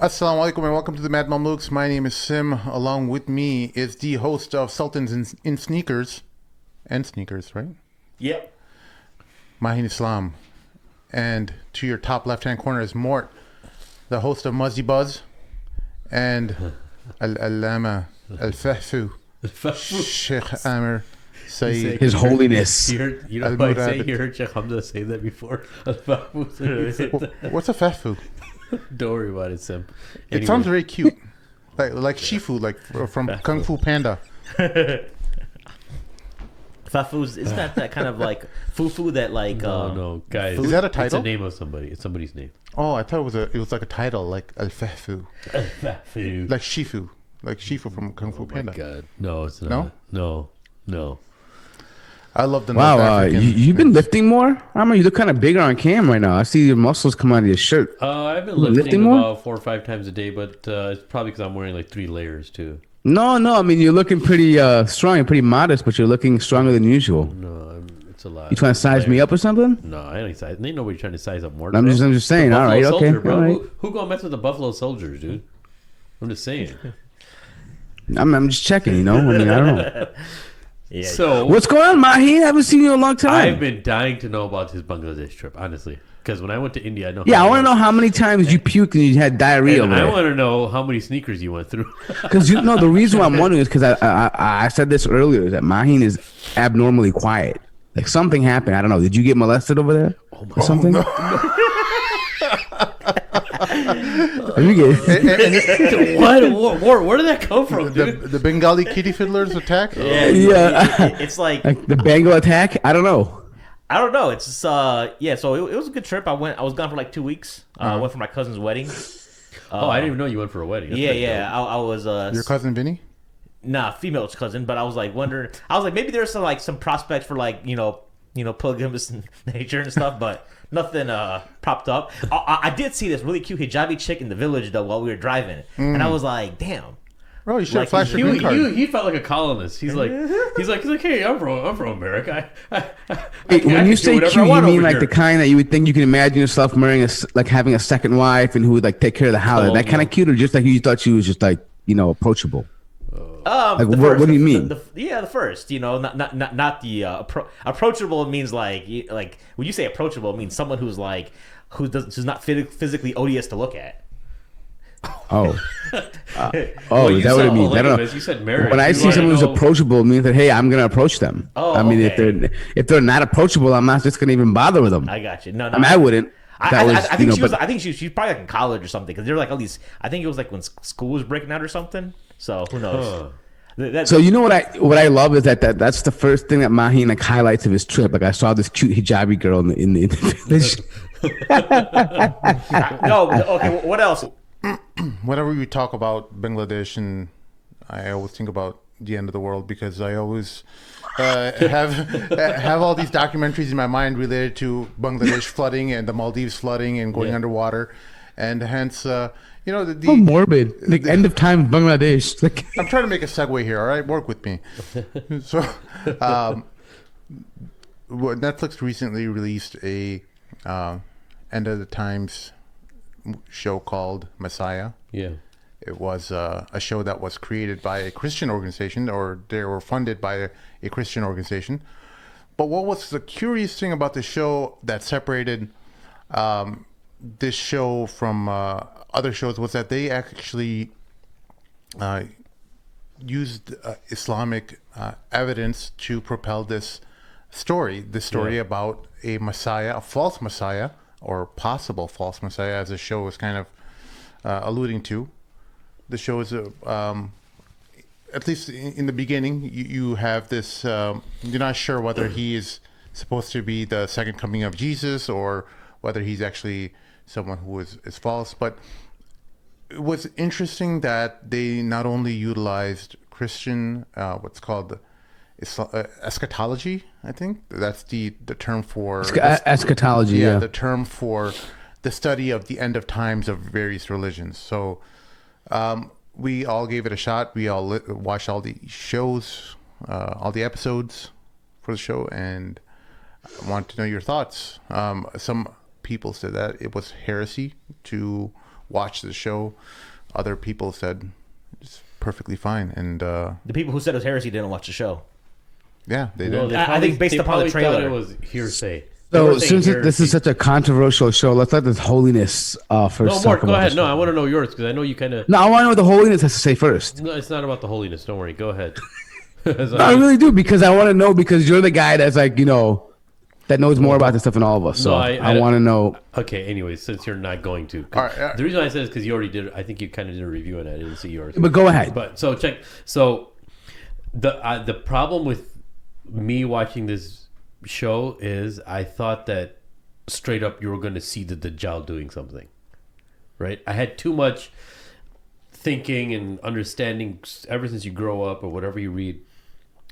Assalamu alaikum and welcome to the Mad Mamluks. My name is Sim. Along with me is the host of Sultans in Sneakers. And Sneakers, right? Yep. Mahin Islam. And to your top left-hand corner is Mort, the host of Muzzy Buzz. And Al-Allama Al-Fahfu. Sheikh Amir Sayyid. His Holiness. You know what I say? You heard Sheikh Hamza say that before. What's a Fahfu? Don't worry about it, Sim. It sounds very cute. Like Shifu, like from Kung Fu Panda. Fafu's, isn't that kind of like fufu that like No, guys. Is that a title? It's a name of somebody. It's somebody's name. Oh, I thought it was like a title, like Al-Fahfu. Fafu. Like Shifu. Like Shifu from Kung Fu Oh my Panda. God. No, it's not. No? No. I love the Wow, North African. you've been lifting more? I mean, you look kind of bigger on cam right now. I see your muscles come out of your shirt. I've been Lifting lifting more? about 4 or 5 times a day, but it's probably because I'm wearing like 3 layers too. No, I mean, you're looking pretty strong and pretty modest, but you're looking stronger than usual. No, it's a lot. You trying to size me up or something? No, I ain't size. Ain't nobody trying to size up more. I'm just saying. All right, okay. Soldier, bro. All right. Who gonna mess with the Buffalo Soldiers, dude? I'm just saying. I'm just checking, you know? I mean, I don't know. yeah. So What's going on, Mahi? I haven't seen you in a long time. I've been dying to know about his Bangladesh trip, honestly. Because when I went to India, I know. Yeah, I want to know how many times you puked and you had diarrhea And over I there. want to know how many sneakers you went through. Because you know the reason why I'm wondering is because I said this earlier is that Mahin is abnormally quiet. Like something happened. I don't know. Did you get molested over there? Or something? You get- What? Where did that come from, dude? The Bengali kitty fiddlers attack? Yeah. It's like Like the Bengal attack? I don't know. I don't know. It's just yeah. So it was a good trip. I was gone for like 2 weeks. I went for my cousin's wedding. Oh, I didn't even know you went for a wedding. That's Yeah, pretty yeah. I was Your cousin Vinny? nah, female's cousin, but I was like wondering. I was like maybe there's some prospects for like polygamous nature and stuff, but nothing popped up. I did see this really cute hijabi chick in the village though while we were driving, and I was like, damn. Bro, you should Like, have flashed your green card. He felt like a colonist. He's like, hey, I'm from America. I Hey, can when you do say whatever cute, I you want mean over like here. the kind that you would think you can imagine yourself marrying, like having a second wife and who would like take care of the house. Oh, That kind no. of cute, or just like you thought she was just like approachable. Like, The what do you mean? The first, not the approachable means like when you say approachable, it means someone who's who's not physically odious to look at. Oh, Well, is you that what said it means? I don't polygamous, know. You said marriage. When I You see wanna someone who's know- approachable, it means that hey, I'm gonna approach them. Oh, I mean, okay. if they're not approachable, I'm not just gonna even bother with them. I got you. No, no. I mean, I wouldn't. I think she was. but- I think she's probably like in college or something because they're like at least. I think it was like when school was breaking out or something. So who knows? Huh. So you know what I love is that's the first thing that Mahin like highlights of his trip. Like I saw this cute hijabi girl in the village. No. Okay. What else? Whenever we talk about Bangladesh, and I always think about the end of the world because I always have all these documentaries in my mind related to Bangladesh flooding and the Maldives flooding and going underwater, and hence So morbid. Like end of time Bangladesh. Like I'm trying to make a segue here. All right, work with me. So, Netflix recently released a end of the times show called Messiah. Yeah. It was a show that was created by a Christian organization, or they were funded by a Christian organization. But what was the curious thing about the show that separated this show from other shows was that they actually used Islamic evidence to propel this story. Yeah. About a Messiah, a false Messiah, or possible false Messiah, as the show was kind of alluding to. The show is, at least in the beginning, you have this, you're not sure whether he is supposed to be the second coming of Jesus or whether he's actually someone who is false. But it was interesting that they not only utilized Christian, what's called eschatology, I think. That's the term for... eschatology, yeah. The term for the study of the end of times of various religions. So we all gave it a shot. We all watched all the shows, all the episodes for the show, and I want to know your thoughts. Some people said that it was heresy to watched the show. Other people said it's perfectly fine, and The people who said it was heresy didn't watch the show. yeah, they No, did. they I probably- think based they upon the probably thought trailer. it was hearsay. They So were saying since this is heresy. such a controversial show, let's let this holiness first No, talk Mark, go about ahead. this. No, I want to know yours because I know you kind of. No, I want to know what the holiness has to say first. No, it's not about the holiness. Don't worry. Go ahead. No, I really do because I want to know because you're the guy that's like that knows more about this stuff than all of us. So No, I want to know. Okay. Anyways, since you're not going to, All right, the reason I said is because you already did. I think you kind of did a review on it. I didn't see yours. But go ahead. But so check. So the problem with me watching this show is I thought that straight up you were going to see the Dajjal doing something, right? I had too much thinking and understanding ever since you grow up or whatever you read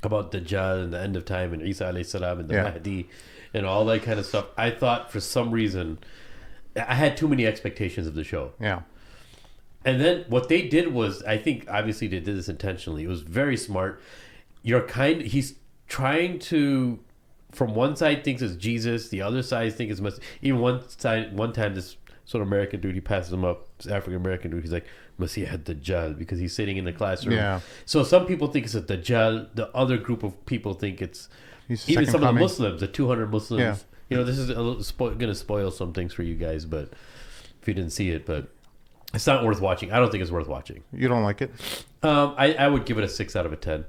about Dajjal and the end of time and Isa alayhi salam and the Yeah. Mahdi and all that kind of stuff. I thought for some reason I had too many expectations of the show. Yeah, And then what they did was, I think obviously they did this intentionally. It was very smart. He's trying to, from one side thinks it's Jesus, the other side thinks it's Messiah. Even one time this sort of American dude, he passes him up, this African American dude, he's like, Messiah had Dajjal because he's sitting in the classroom. Yeah. So some people think it's a Dajjal. The other group of people think it's He's the even second some of coming. the Muslims, the 200 Muslims. Yeah. You know, this is going to spoil some things for you guys, but if you didn't see it, but it's not worth watching. I don't think it's worth watching. you don't like it? I would give it a 6 out of a 10.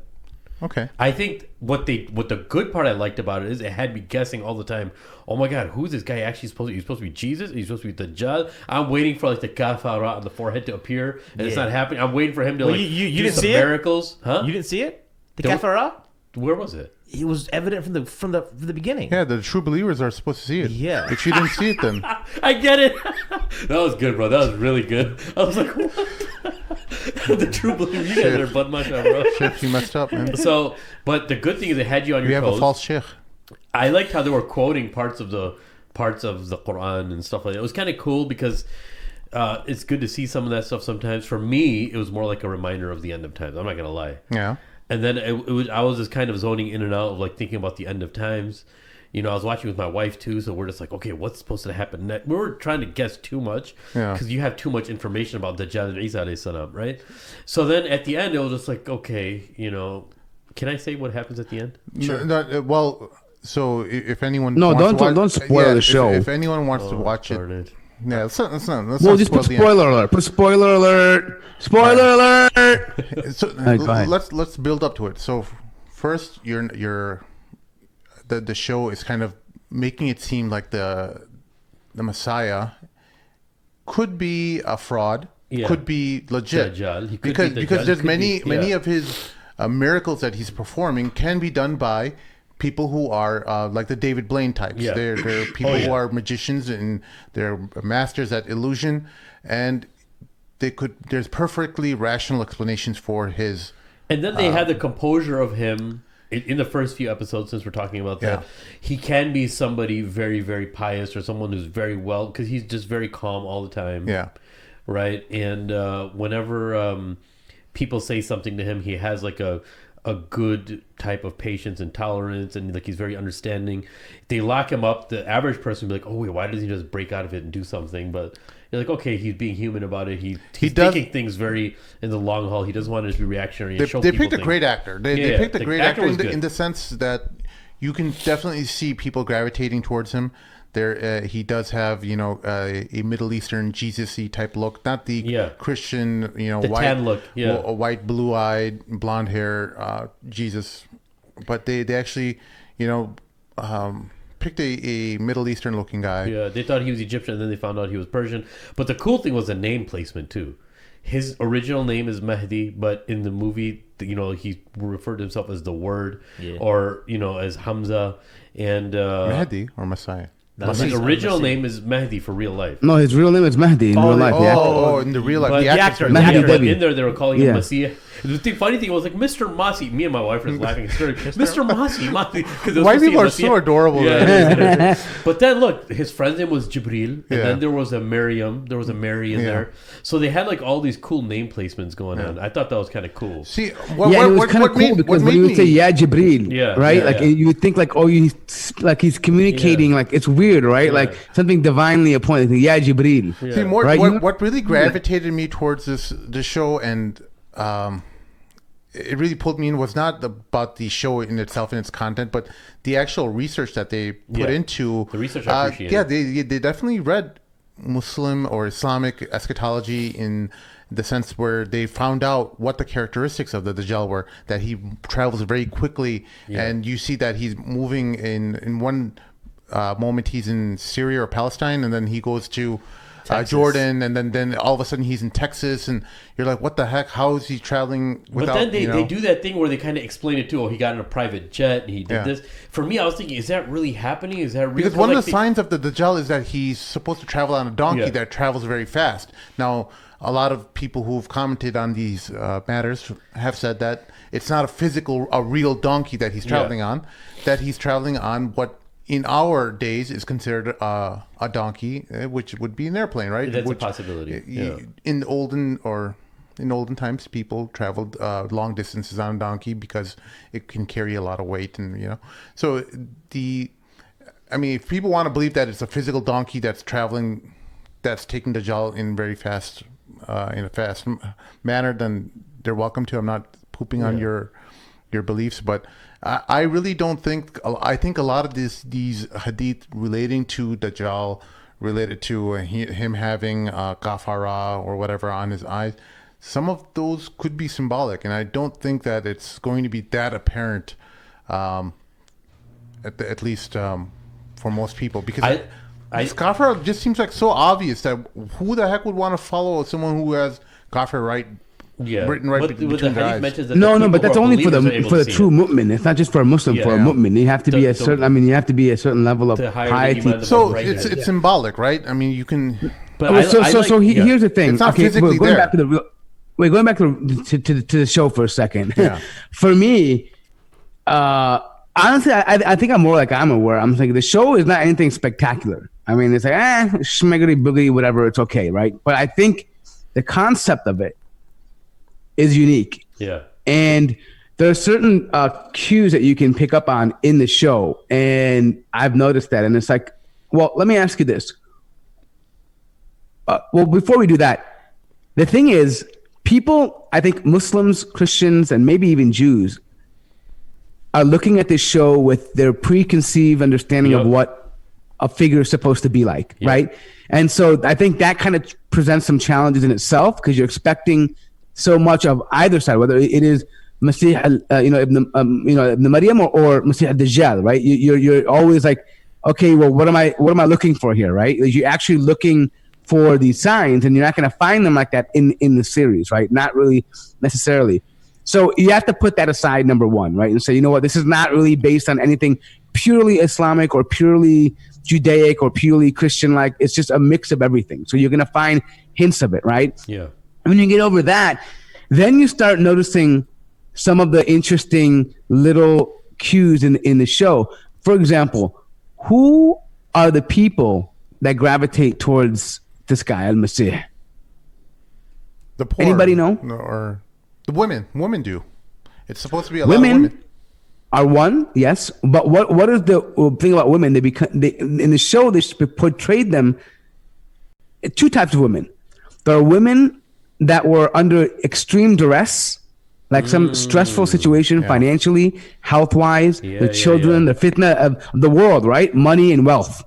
Okay. I think what the good part I liked about it is it had me guessing all the time. Oh my God, who's this guy actually supposed to be? He's supposed to be Jesus? He's supposed to be Dajjal? I'm waiting for like the kafara on the forehead to appear, and it's Yeah. not happening. I'm waiting for him to Well, like you do didn't some see it? miracles, huh? You didn't see it? The Don't- kafara? Where was it? It was evident from the beginning. Yeah, the true believers are supposed to see it. Yeah. If you didn't see it, then I get it. That was good, bro. That was really good. I was like, what? The true believer. You guys are butt much, bro. shit, you messed up, man. So, but the good thing is it had you on You your have toes. a false sheikh. I liked how they were quoting parts of the Quran and stuff like that. It was kind of cool because it's good to see some of that stuff sometimes. For me, it was more like a reminder of the end of times. I'm not gonna lie. Yeah. And then I was just kind of zoning in and out of like thinking about the end of times. You know, I was watching with my wife too, so we're just like, okay, what's supposed to happen next? We were trying to guess too much Yeah. because you have too much information about Dajjal and Isa alayhi salam, right? So then at the end, it was just like, okay, you know, can I say what happens at the end? Well, so if anyone No, wants to don't spoil the show. If anyone wants to watch it, Darn it. yeah, let's not Well, just spoil put the end. spoiler alert. Put spoiler alert. Spoiler alert. So right, go ahead. let's build up to it. So first, the show is kind of making it seem like the Messiah could be a fraud, Yeah. could be legit, Dajjal. He could because be Dajjal. because He there's could many be- many yeah. of his miracles that he's performing can be done by people who are like the David Blaine types. Yeah. They're people Oh, yeah. who are magicians and they're masters at illusion, and there's perfectly rational explanations for his. And then they had the composure of him in the first few episodes, since we're talking about that. Yeah. He can be somebody very, very pious or someone who's very well, because he's just very calm all the time. Yeah. Right. And whenever people say something to him, he has like a good type of patience and tolerance, and like he's very understanding. They lock him up. The average person would be like, "Oh wait, why doesn't he just break out of it and do something?" But you're like, okay, he's being human about it. He's does- thinking things very in the long haul. He doesn't want it to be reactionary. And They, show they people picked a things. great actor. They Yeah, picked a the great actor actor was good. in the sense that you can definitely see people gravitating towards him. There, he does have a Middle Eastern Jesus-y type look, not the Yeah. Christian The white tan look, yeah. a white blue-eyed blonde hair Jesus, but they actually picked a Middle Eastern looking guy. Yeah, they thought he was Egyptian, and then they found out he was Persian. But the cool thing was the name placement too. His original name is Mahdi, but in the movie, he referred to himself as the Word, Yeah. or as Hamza. And Mahdi or Messiah. his original name is Mahdi for real life. No, his real name is Mahdi in real life. Yeah. Oh, in the real life, But the the actor's actor, real Mahdi name. but Devi. in there, they were calling him Yeah. Messiah. The funny thing was like Mr. Mossy. Me and my wife was laughing hysterically. Mr. Mossy. White people are so adorable. Yeah. But then look, his friend's name was Jibril, and Yeah. then there was a Miriam. There was a Mary in Yeah. there. So they had like all these cool name placements going on. I thought that was kind of cool. See, And it was kind of cool because when you would say "Yeah, Jibril," Yeah, right? yeah, like yeah. you would think like, oh, he's communicating like it's weird, right? Yeah. Like something divinely appointed. Like, "Yeah, Jibril." See, more Right? what really gravitated me towards this show and it really pulled me in was not about the show in itself and its content, but the actual research that they put Yeah. into The research I appreciate. Yeah, they definitely read Muslim or Islamic eschatology in the sense where they found out what the characteristics of the Dajjal were, that he travels very quickly, and you see that he's moving in one moment he's in Syria or Palestine, and then he goes to Jordan, and then all of a sudden he's in Texas, and you're like, what the heck? How is he traveling without? But then they, you know? they do that thing where they kind of explain it too. Oh, he got in a private jet and he did this. For me, I was thinking, is that really happening? Is that real? Because one of the signs of the Dajjal is that he's supposed to travel on a donkey Yeah. that travels very fast. Now, a lot of people who've commented on these matters have said that it's not a real donkey that he's traveling on, that he's traveling on what in our days is considered a donkey, which would be an airplane, right? That's which, a possibility. In olden times, people traveled long distances on a donkey because it can carry a lot of weight, and so if people want to believe that it's a physical donkey that's traveling, that's taking Dajjal in very fast, in a fast manner, then they're welcome to. I'm not pooping on your beliefs, but I really don't think. I think a lot of these hadith relating to Dajjal, related to him having kafara or whatever on his eyes, some of those could be symbolic, and I don't think that it's going to be that apparent, at least for most people, because kafara just seems like so obvious that who the heck would want to follow someone who has kafir written right between their eyes? No, but that's only for the true mu'min. It's not just for a Muslim. For a mu'min, you have to be a certain. I mean, you have to be a certain level of piety. So it's symbolic, right? I mean, you can. But here's the thing. It's not physically going there. back to the real. Wait, going back to the show for a second. Yeah. For me, honestly, I think I'm more like I'm aware. I'm thinking the show is not anything spectacular. I mean, it's like schmiggity boogity, whatever. It's okay, right? But I think the concept of it is unique. Yeah. And there are certain cues that you can pick up on in the show, and I've noticed that. And it's like, well, let me ask you this. Well, before we do that, the thing is, people, I think Muslims, Christians, and maybe even Jews are looking at this show with their preconceived understanding of what a figure is supposed to be like, right? And so I think that kind of presents some challenges in itself, because you're expecting so much of either side, whether it is Masih, Ibn Maryam or Masih al-Dajjal, right? You're always like, okay, well, what am I looking for here, right? You're actually looking for these signs, and you're not going to find them like that in the series, right? Not really necessarily. So you have to put that aside, number one, right? And say, you know what, this is not really based on anything purely Islamic or purely Judaic or purely Christian-like. It's just a mix of everything. So you're going to find hints of it, right? Yeah. And when you get over that, then you start noticing some of the interesting little cues in the show. For example, who are the people that gravitate towards this guy, Al-Masih? The poor. Anybody know? Or the women. Women do. It's supposed to be a lot of women. Are one, yes, but what is the thing about women? They in the show they portrayed them two types of women. There are women that were under extreme duress, like some stressful situation financially, health-wise, the children, the fitna of the world, right? Money and wealth,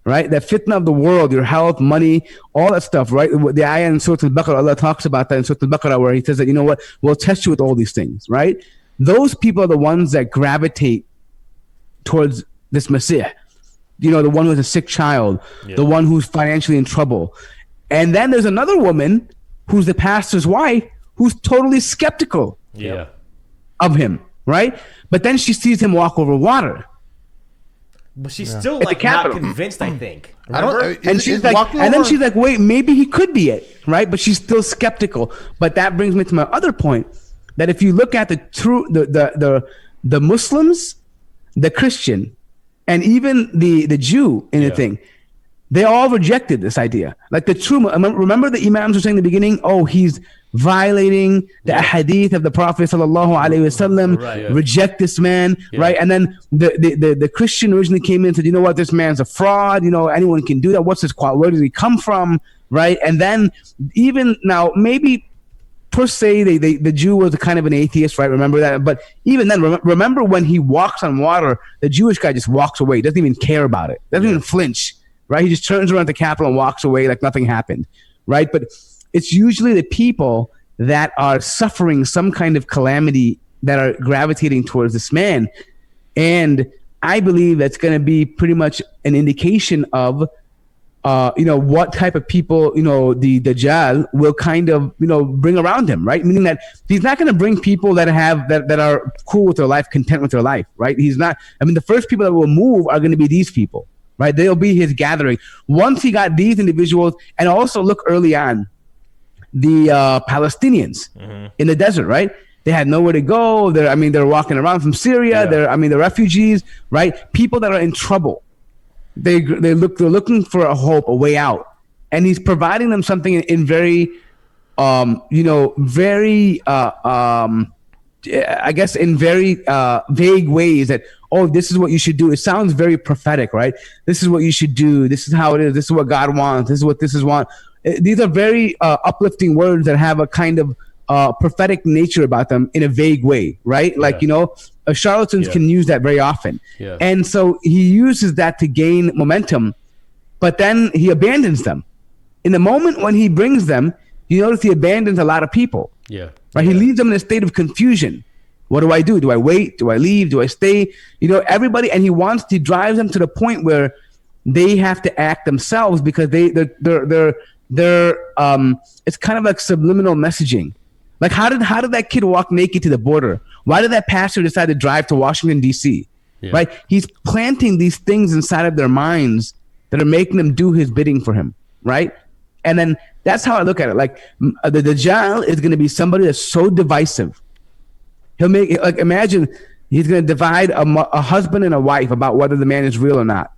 right? The fitna of the world, your health, money, all that stuff, right? The ayah in Surah Al-Baqarah, Allah talks about that in Surah Al-Baqarah, where he says that, you know what, we'll test you with all these things, right? Those people are the ones that gravitate towards this Masih. You know, the one who has a sick child, the one who's financially in trouble. And then there's another woman who's the pastor's wife who's totally skeptical of him, right? But then she sees him walk over water. But she's still like not convinced, I think. And she's like, and then she's like, wait, maybe he could be it, right? But she's still skeptical. But that brings me to my other point. that if you look at the Muslims, the Christian, and even the Jew in the thing, they all rejected this idea. Like the true, remember the Imams were saying in the beginning, oh, he's violating the hadith of the Prophet sallallahu alaihi wasallam. Reject this man, right? And then the Christian originally came in and said, you know what, this man's a fraud. You know, anyone can do that. What's his quality? Where does he come from, right? And then even now, maybe per se, the Jew was kind of an atheist, right? Remember that? But even then, remember when he walks on water, the Jewish guy just walks away. Doesn't even care about it. Doesn't even flinch. Right, he just turns around at the Capitol and walks away like nothing happened, right? But it's usually the people that are suffering some kind of calamity that are gravitating towards this man, and I believe that's going to be pretty much an indication of, what type of people, the Dajjal will kind of, bring around him, right? Meaning that he's not going to bring people that are cool with their life, content with their life, right? He's not. I mean, the first people that will move are going to be these people. Right, they'll be his gathering. Once he got these individuals, and also look early on, the Palestinians in the desert, right? They had nowhere to go. They're walking around from Syria. They're refugees, right? People that are in trouble. They're looking for a hope, a way out, and he's providing them something in very, I guess in very vague ways that, oh, this is what you should do. It sounds very prophetic, right? This is what you should do. This is how it is. This is what God wants. This is what this is want. These are very uplifting words that have a kind of prophetic nature about them in a vague way, right? Like, charlatans can use that very often. Yeah. And so he uses that to gain momentum, but then he abandons them. In the moment when he brings them, you notice he abandons a lot of people. Yeah. Right? He leaves them in a state of confusion. What do I do? Do I wait? Do I leave? Do I stay? Everybody, and he drives them to the point where they have to act themselves because they're it's kind of like subliminal messaging. Like how did that kid walk naked to the border? Why did that pastor decide to drive to Washington D.C.? Yeah. Right? He's planting these things inside of their minds that are making them do his bidding for him, right? And then that's how I look at it. Like the Dajjal is going to be somebody that's so divisive. He'll make, like, imagine he's going to divide a husband and a wife about whether the man is real or not.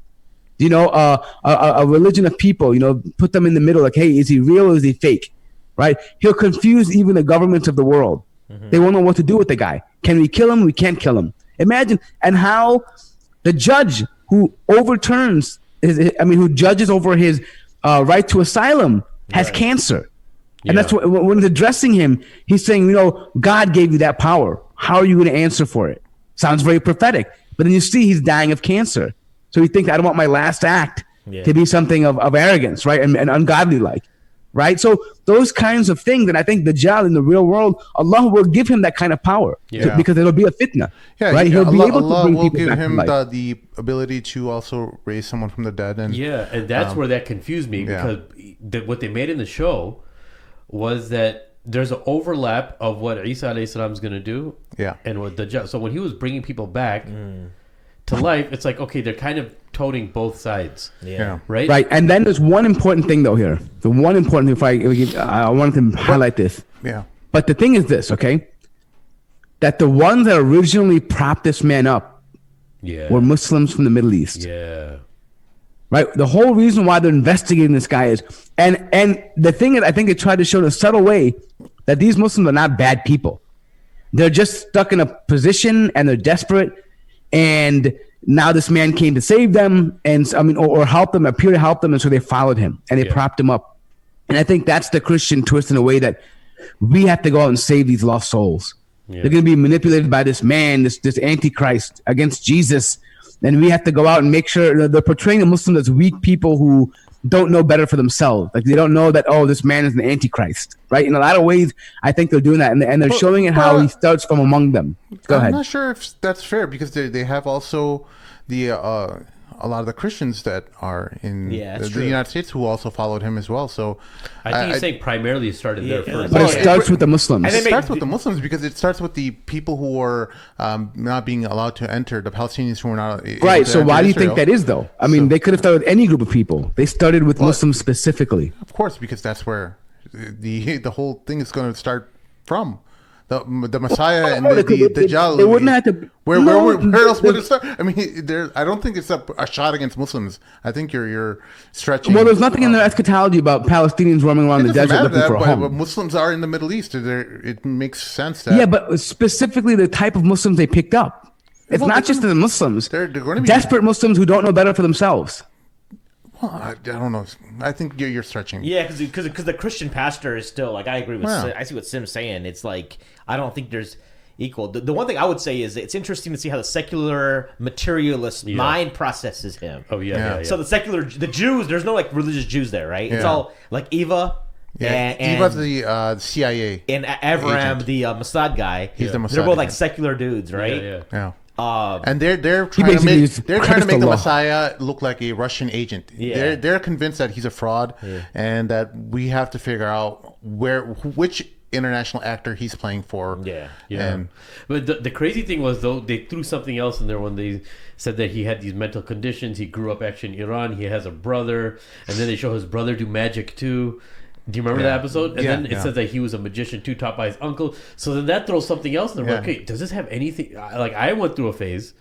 A religion of people, put them in the middle. Like, hey, is he real or is he fake? Right? He'll confuse even the governments of the world. They won't know what to do with the guy. Can we kill him? We can't kill him. Imagine, and how the judge who overturns who judges over his right to asylum has cancer. And that's what, when he's addressing him, he's saying, God gave you that power. How are you going to answer for it? Sounds very prophetic. But then you see he's dying of cancer. So you think, I don't want my last act to be something of arrogance, right? And ungodly like, right? So those kinds of things, and I think the Dajjal in the real world, Allah will give him that kind of power because it'll be a fitna. Yeah, right? He'll be able to bring will people give back him to life. the ability to also raise someone from the dead. And that's where that confused me because what they made in the show was that there's an overlap of what Isa alayhi salam is going to do and what Dajjal. So when he was bringing people back to life, it's like, okay, they're kind of toting both sides. Right? Right. And then there's one important thing, though, here. The one important thing, I wanted to highlight this. Yeah. But the thing is this, okay? That the ones that originally propped this man up were Muslims from the Middle East. Yeah. Right? The whole reason why they're investigating this guy is, and the thing is, I think they tried to show in a subtle way that these Muslims are not bad people. They're just stuck in a position and they're desperate. And now this man came to save them or help them, appear to help them. And so they followed him and they propped him up. And I think that's the Christian twist in a way that we have to go out and save these lost souls. They're going to be manipulated by this man, this antichrist against Jesus. And we have to go out and make sure they're portraying the Muslims as weak people who don't know better for themselves. Like they don't know that, this man is an antichrist, right? In a lot of ways, I think they're doing that. And they're showing it how he starts from among them. Go ahead. I'm not sure if that's fair because they have also a lot of the Christians that are in the United States who also followed him as well. So I think he's saying primarily it started there first. But it starts with the Muslims. It starts with the Muslims because it starts with the people who were not being allowed to enter, the Palestinians who were not right. So why do you think that is, though? I mean, they could have started with any group of people. They started with Muslims specifically. Of course, because that's where the whole thing is going to start from. the Messiah and No, they the could- Dajjal. they wouldn't have to- Where, No, where else would the- it start? I mean, there. I don't think it's a shot against Muslims. I think you're stretching. Well, there's nothing in their eschatology about Palestinians roaming around It the doesn't desert matter looking that, for a but home. Muslims are in the Middle East. It makes sense that. Yeah, but specifically the type of Muslims they picked up. It's Well, not they're just gonna- the Muslims. they're gonna be- desperate Muslims who don't know better for themselves. Well, I don't know. I think you're stretching. Yeah, because the Christian pastor is still like I agree with. Yeah. I see what Sim's saying. It's like I don't think there's equal. The one thing I would say is it's interesting to see how the secular materialist mind processes him. Oh yeah. So the Jews, there's no like religious Jews there, right? It's Yeah. all like Eva. Yeah, And he was the CIA. and Avram, agent. the Mossad guy. He's the They're Mossad both like agent. secular dudes, right? Yeah. Yeah. Uh, And they're trying to basically make used they're trying to make the law. Messiah look like a Russian agent. Yeah. They're convinced that he's a fraud and that we have to figure out which international actor he's playing for. Yeah. And But the crazy thing was though they threw something else in there when they said that he had these mental conditions. He grew up actually in Iran. He has a brother, and then they show his brother do magic too. Do you remember that episode? And Yeah, then it yeah. says that he was a magician too, taught by his uncle. So then that throws something else in there. Yeah. Okay, does this have anything? Like I went through a phase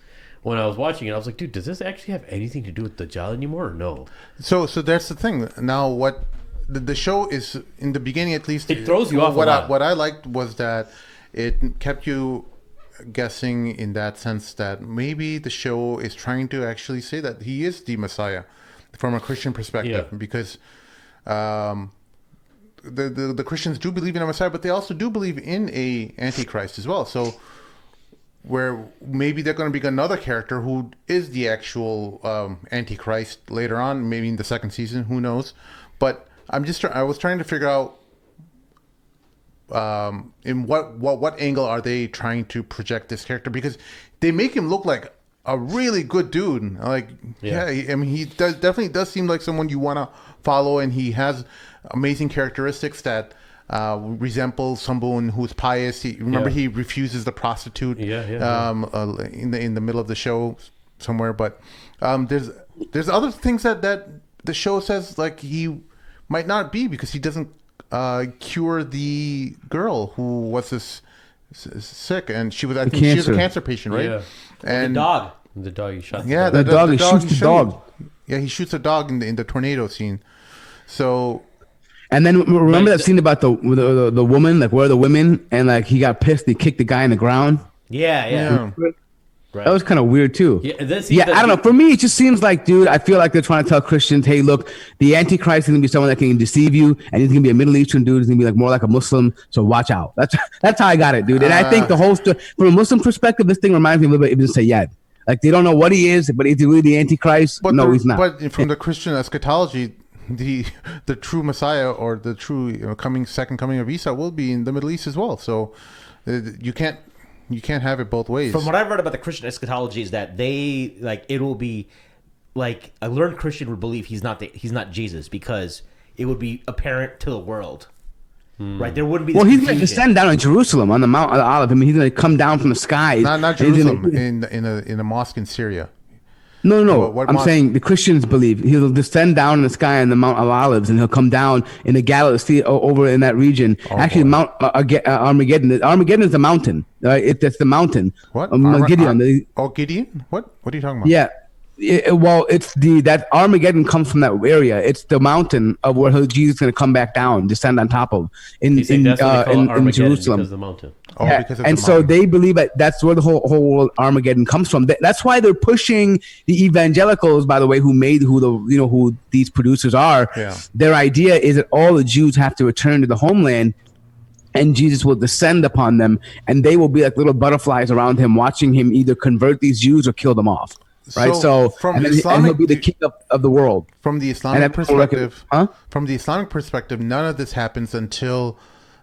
when I was watching it. I was like, dude, does this actually have anything to do with Dajjal anymore or no? so that's the thing. Now what the show is in the beginning at least It throws you off a lot. What I liked was that it kept you guessing in that sense that maybe the show is trying to actually say that he is the Messiah from a Christian perspective Yeah. because the Christians do believe in a Messiah, but they also do believe in a Antichrist as well. So where maybe they're going to be another character who is the actual Antichrist later on, maybe in the second season, who knows? But I was trying to figure out in what angle are they trying to project this character, because they make him look like a really good dude. Like, I mean, he definitely does seem like someone you want to follow, and he has amazing characteristics that resemble someone who's pious. He refuses the prostitute in the middle of the show somewhere. But there's other things that the show says like he might not be, because he doesn't cure the girl who was this sick, and she was I think she was a cancer patient, right? Yeah. And The dog he shot. yeah, The dog, he shoots the dog. Yeah, he shoots a dog in the tornado scene. So And then remember Right, that scene about the woman, like where are the women, and like he got pissed, he kicked the guy in the ground. yeah. That was kind of weird too. Yeah, and then I don't know. For me, it just seems like, dude, I feel like they're trying to tell Christians, hey, look, the Antichrist is gonna be someone that can deceive you, and he's gonna be a Middle Eastern dude. He's gonna be like more like a Muslim. So watch out. That's how I got it, dude. And I think the whole from a Muslim perspective, this thing reminds me a little bit of Ibn Sayyad. Like they don't know what he is, but is he really the Antichrist? But No, he's not. But from the Christian eschatology, the true Messiah or the true second coming of Isa will be in the Middle East as well. So you can't have it both ways. From what I've read about the Christian eschatology is that they like it will be like a learned Christian would believe he's not Jesus, because it would be apparent to the world, right? There wouldn't be. This Well, he's going to confusion. descend down in Jerusalem on the Mount of Olive. I mean, he's going to come down from the skies. not and he's gonna- Jerusalem, in a mosque in Syria. No. What I'm mosque? saying the Christians believe he'll descend down in the sky on the Mount of Olives, and he'll come down in the Galilee over in that region. Actually, Mount Armageddon. Armageddon is the mountain. That's the mountain. What? Gideon. Gideon? What are you talking about? Yeah. Well, it's that Armageddon comes from that area. It's the mountain of where Jesus is going to come back down, descend on top of in He's saying that's what they call in Armageddon Jerusalem. because of the mountain. Oh, Yeah, because of and the so mountain. they believe that that's where the whole world Armageddon comes from. That's why they're pushing the evangelicals, by the way, who these producers are. Yeah. Their idea is that all the Jews have to return to the homeland, and Jesus will descend upon them, and they will be like little butterflies around him, watching him either convert these Jews or kill them off. Right. So So, from and, then Islamic- he'll be the king of the world. From the And Islamic that people reckon- perspective, huh? From the Islamic perspective, none of this happens until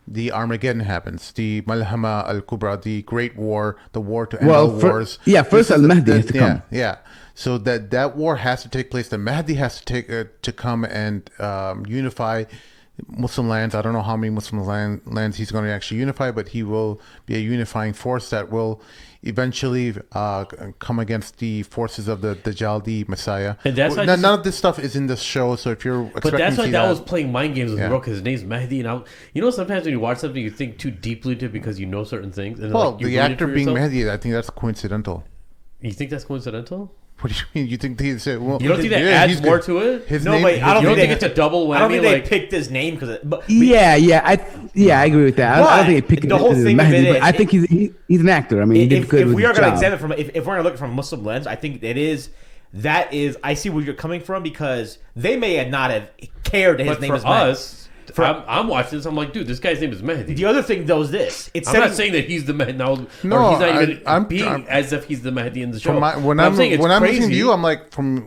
the Armageddon happens, the Malhama al-Kubra, the Great War, the war to end all wars. First This is Al-Mahdi has to come. Yeah. So that war has to take place. The Mahdi has to come and unify Muslim lands. I don't know how many Muslim lands he's going to actually unify, but he will be a unifying force that will eventually come against the forces of the Jaldi Messiah. And that's why none of this stuff is in the show, so if you're expecting But that's to why see that was playing mind games with me, Yeah. bro, because his name's Mehdi. And sometimes when you watch something, you think too deeply into it because you know certain things. And well, like, you the root it actor for being yourself. Mehdi, I think that's coincidental. You think that's coincidental? What do you mean? You think he said? Well, You don't think that yeah, adds he's more good. to it? His No, name, but I You don't don't think think they- it's a double whammy? I don't think like, they picked his name because. Yeah, I agree with that. I don't think he picked the whole thing of Mehdi, it but is- I think he's an actor. I mean, he did if, good if with we are his going to job. examine it from if we're going to look from a Muslim lens, I think it is that is I see where you're coming from because they may have not have cared that his but name for is Mehdi. us, I'm watching this. I'm like, dude, this guy's name is Mehdi. The other thing though is this: it's I'm not saying that he's the Mehdi now, or No, he's not even I'm being as if he's the Mehdi in the show. when But I'm saying it's listening to crazy. you, I'm like, from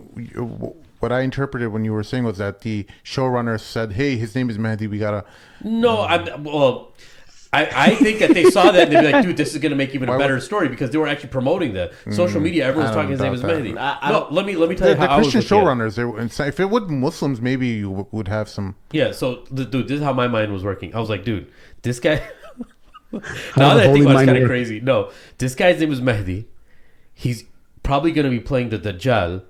what I interpreted when you were saying was that the showrunner said, "Hey, his name is Mehdi. We gotta." No, I think that they saw that and they'd be like, dude, this is going to make even a better story because they were actually promoting that. Social media, everyone's I talking don't his name is doubt Mehdi. that. No, let me tell The you how I was Christian looking at it. showrunners, if it would Muslims, maybe you would have some. Yeah, so dude, this is how my mind was working. I was like, dude, this guy. How now the that I holy think about it, it's mind kind of work. crazy. No, this guy's name is Mehdi. He's probably going to be playing the Dajjal,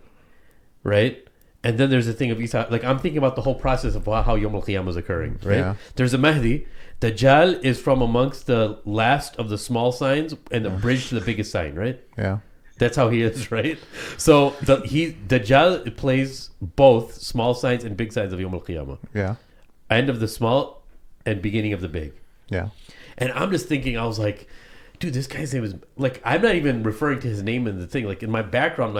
right? And then there's the thing of Isa. Like, I'm thinking about the whole process of how Yom Al Qiyamah is occurring, right? Yeah. There's a Mahdi. Dajjal is from amongst the last of the small signs and the bridge to the biggest sign, right? Yeah. That's how he is, right? So Dajjal plays both small signs and big signs of Yom Al Qiyamah. Yeah. End of the small and beginning of the big. Yeah. And I'm just thinking, I was like, dude, this guy's name is like, I'm not even referring to his name in the thing. Like in my background,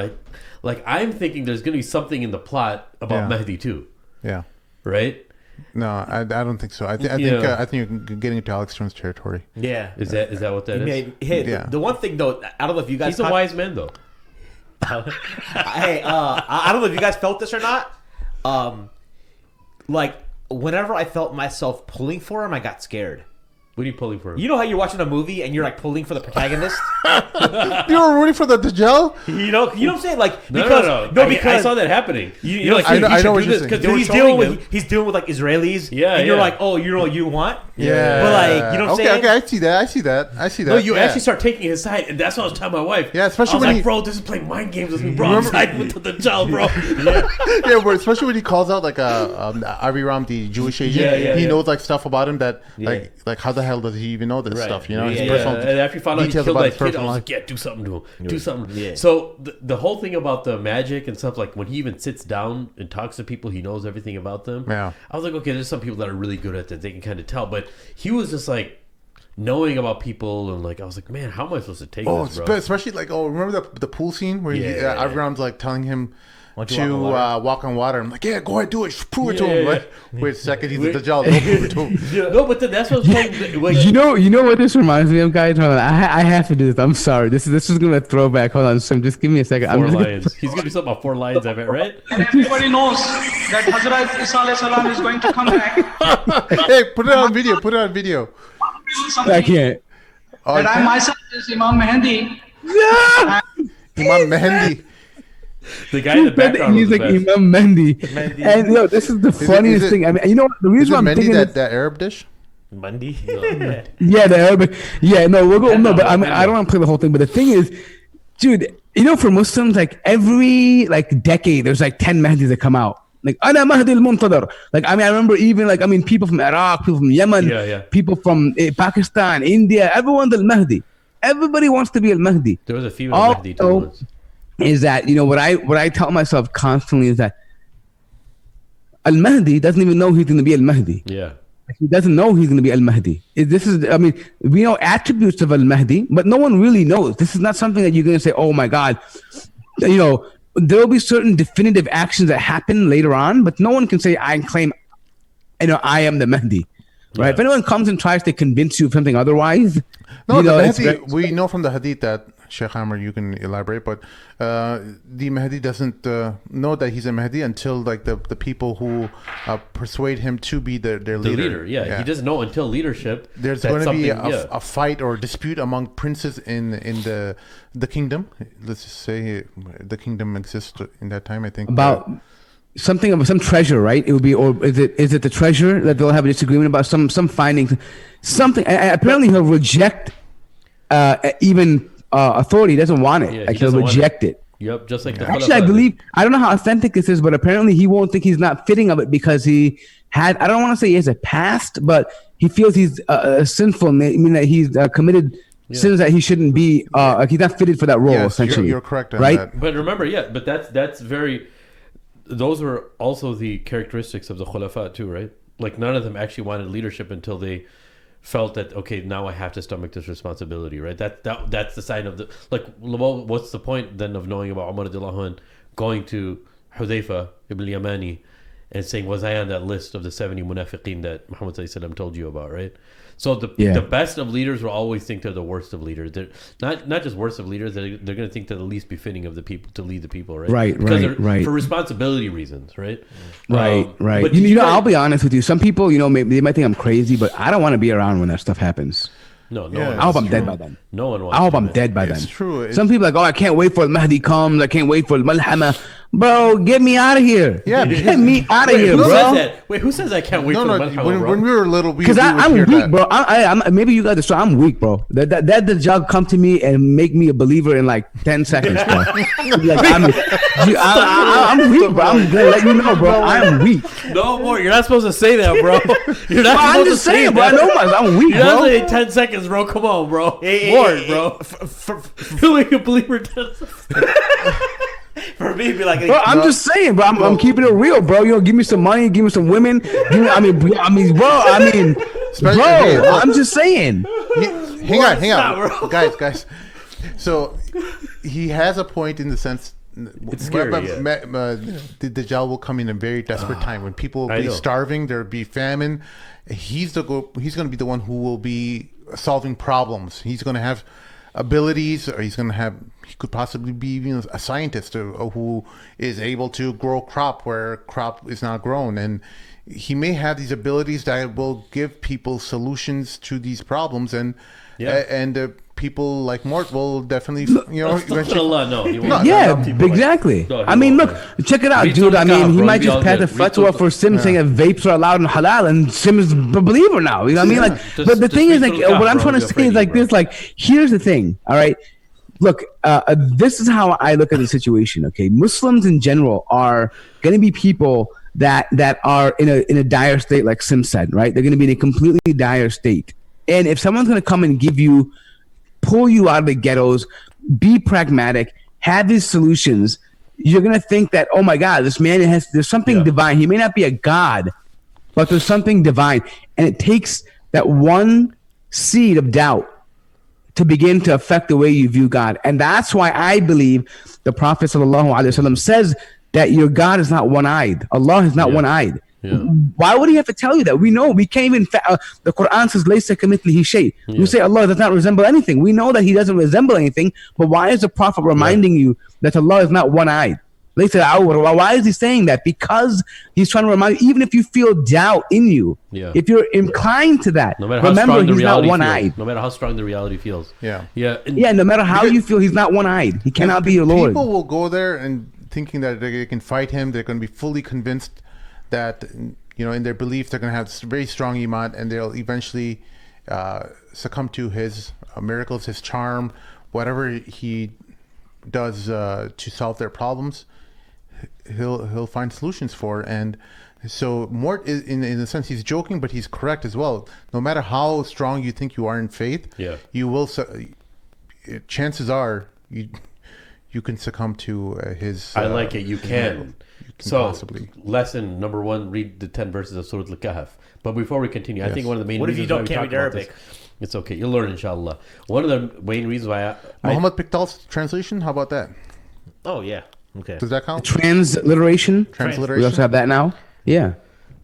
like I'm thinking there's gonna be something in the plot about Yeah. Mehdi too, Yeah. right? No, I don't think so. I think Yeah. I think you're getting into Alex Jones territory. Yeah. Is that what that is? Yeah. The one thing though, I don't know if you guys. He's a wise man though. Hey, I don't know if you guys felt this or not. Like whenever I felt myself pulling for him, I got scared. What are you pulling for? You know how you're watching a movie and you're like pulling for the protagonist? You were rooting for the Dajjal? you know what I'm saying? Like No, because no. because I saw that happening. You like, I dude, know- you I should know what do you're this saying. because they were he's showing dealing him. with he's dealing with like Israelis. Yeah, and you're yeah. like, oh, you know what you want? Yeah. But like, you know what I'm okay, saying? Okay, I see that. I see that. No, you yeah. actually start taking his side, and that's what I was telling my wife. Yeah, especially I was when like, he- bro, this is playing mind games with me, bro. I'm siding with the Dajjal, bro. Yeah, but especially when he calls out like Aviram, the Jewish agent. Yeah, he yeah. knows like stuff about him that Yeah. like how the hell does he even know this Right. stuff? You know, Yeah, his yeah. personal And after you found out he details killed about that his kid, I personal was life. like, yeah, do something to him. Do something. Yeah. So the whole thing about the magic and stuff, like when he even sits down and talks to people, he knows everything about them. Yeah. I was like, okay, there's some people that are really good at that. They can kind of tell. But he was just like knowing about people and like, I was like, man, how am I supposed to take Oh, this, bro? especially like remember the pool scene where Yeah. Aviram's like telling him Why don't you to walk on water? walk on water. I'm like, yeah, go ahead, do it. Just prove it to Yeah, him. yeah, Like, wait a second, he's the Dajjal. Don't prove it to him. No, but then that's what I was saying. Like, You know what this reminds me of, guys? Hold on. I have to do this. I'm sorry. This is gonna throw back. Hold on, Sim. Just give me a second. Four I'm just lions. He's gonna do something about 4 lions, I bet, right? And everybody knows that Hazrat Isa alayhi salam is going to come back. Hey, put it on video. Put it on video. I can't. Oh, That I myself is Imam Mehdi. Imam Mehendi. The guy in the background He's was like the best. Imam Mendy. And no, this is the funniest it- thing. I mean, you know what? The Is reason it why I'm Mehendi thinking that Arab dish? Monday. yeah, the Arabic. Yeah, no, we'll go. No, but I mean, Mendy. I don't want to play the whole thing. But the thing is, dude, you know, for Muslims, like every like decade, there's like 10 Mahdis that come out. Like Ana Mahdi al-Muntadar. Like I mean, I remember even like people from Iraq, people from Yemen, Yeah, yeah. people from Pakistan, India. Everyone's al-Mahdi. Everybody wants to be al-Mahdi. There was a female Also, Mahdi too once. is that what I tell myself constantly is that al-Mahdi doesn't even know he's going to be al-Mahdi. Yeah. He doesn't know he's going to be al-Mahdi. I mean, we know attributes of al-Mahdi, but no one really knows. This is not something that you're going to say, oh my God. There will be certain definitive actions that happen later on, but no one can say, I claim, I am the Mahdi. Right? Yeah. If anyone comes and tries to convince you of something otherwise, No, the it's Mahdi, very- we know from the Hadith that, Sheikh Amr, you can elaborate, but the Mahdi doesn't know that he's a Mahdi until like the people who persuade him to be their The leader. leader, yeah. He doesn't know until leadership. There's that going to be something- a fight or dispute among princes in the kingdom. Let's just say the kingdom exists in that time. I think about something of some treasure, right? It would be, or is it the treasure that they'll have a disagreement about? Some findings, something. Apparently, he'll reject even authority. He doesn't want it. Yeah, like he he'll doesn't want reject it. Yep, just like the Actually, I Khulafa. believe I don't know how authentic this is, but apparently he won't think he's not fitting of it because he had. I don't want to say he has a past, but he feels he's sinful. I mean that he's committed sins that he shouldn't be. Like he's not fitted for that role. Yes, essentially, you're correct on right? that. But remember, but that's very. Those were also the characteristics of the Khulafa too, right? Like none of them actually wanted leadership until they felt that okay, now I have to stomach this responsibility, right? That's the sign of the like. Well, what's the point then of knowing about Umar radiallahu anh going to Hudayfa ibn Yamani and saying, was I on that list of the 70 munafiqeen that Muhammad sallallahu alaihi wasallam told you about, right? So the best of leaders will always think they're the worst of leaders. They're not just worst of leaders. They're going to think they're the least befitting of the people to lead the people, right? Right. For responsibility reasons, right? Right. But You know, I'll be honest with you. Some people, maybe they might think I'm crazy, but I don't want to be around when that stuff happens. No, Yeah, one I hope wants I'm to. dead by then. No one wants. I hope to, I'm man. dead by It's then. true. Some people are like, oh, I can't wait for Mahdi comes. I can't wait for Malhama. Bro, get me out of here. Yeah, Get me out of Wait, here, who says bro. that? Wait, who says I can't wait No, for no. the Malhama, When, bro? when we were little, we Because would I'm hear weak, that. bro. I'm maybe you guys are strong. I'm weak, bro. That the job come to me and make me a believer in like 10 seconds, bro. Like, I'm weak, bro. I'm gonna let you know, bro. I'm weak. No more. You're not supposed to say that, bro. You're not I'm supposed just to say saying, bro. I that. know I'm weak, You're not bro. saying 10 seconds, bro. Come on, bro. Hey, More, hey, bro. hey, You like a believer. 10 seconds. For me, be like, Bro, I'm just saying, bro. I'm keeping it real, bro. Give me some money, give me some women. Bro. Especially- hey, look. I'm just saying. Hang on, not, bro. guys. So he has a point in the sense. It's scary, The Dajjal will come in a very desperate time when people will I be know. starving. There'll be famine. He's going to be the one who will be solving problems. He's going to have abilities, or he could possibly be even a scientist who is able to grow crop where crop is not grown, and he may have these abilities that will give people solutions to these problems, and people like Mort will definitely eventually. No, he won't. Yeah, Some people exactly. No, he I mean, won't, look, check it out, Read dude. Surah I mean, Al-Kahf, he bro. might Be just all pass a good. Read fatwa Surah- for Sim saying that vapes are allowed and halal, and Sim is a believer now. You know what I mean? Like, Just- but the just thing is, read like, Surah what Al-Kahf, I'm bro. trying to You're say is like afraid, this. Like, here's the thing. All right, look, this is how I look at the situation. Okay, Muslims in general are going to be people that are in a dire state, like Sim said. Right, they're going to be in a completely dire state, and if someone's going to come and pull you out of the ghettos, be pragmatic, have these solutions, you're gonna think that, oh my God, this man there's something divine. He may not be a god, but there's something divine, and it takes that one seed of doubt to begin to affect the way you view God. And that's why I believe the Prophet ﷺ says that your God is not one-eyed. Allah is not one-eyed. Yeah. Why would he have to tell you that? We know. We can't even. The Quran says, "Laysa kamithlihi shay." We say Allah does not resemble anything. We know that He doesn't resemble anything. But why is the Prophet reminding you that Allah is not one-eyed? Laysa awwar. Why is He saying that? Because He's trying to remind you. Even if you feel doubt in you, if you're inclined to that, No matter how remember strong the He's not reality one-eyed. feels. No matter how strong the reality feels. Yeah. Yeah, no matter how you feel, He's not one-eyed. He cannot be your Lord. People will go there and thinking that they can fight Him. They're going to be fully convinced that in their belief they're going to have this very strong iman, and they'll eventually succumb to His miracles, His charm, whatever He does to solve their problems. He'll find solutions for. And so Mort is in a sense, he's joking, but he's correct as well. No matter how strong you think you are in faith, you will. Chances are you can succumb to his. I like it. You can. So, possibly. lesson number 1: read the 10 verses of Surah Al-Kahf. But before we continue, I think one of the main What if you reasons don't why we can't talk read about Arabic? this- it's okay. You'll learn, inshallah. One of the main reasons why Muhammad Picktal's translation. How about that? oh yeah, okay. Does that count? Transliteration. We Transliteration. also have that now. Yeah.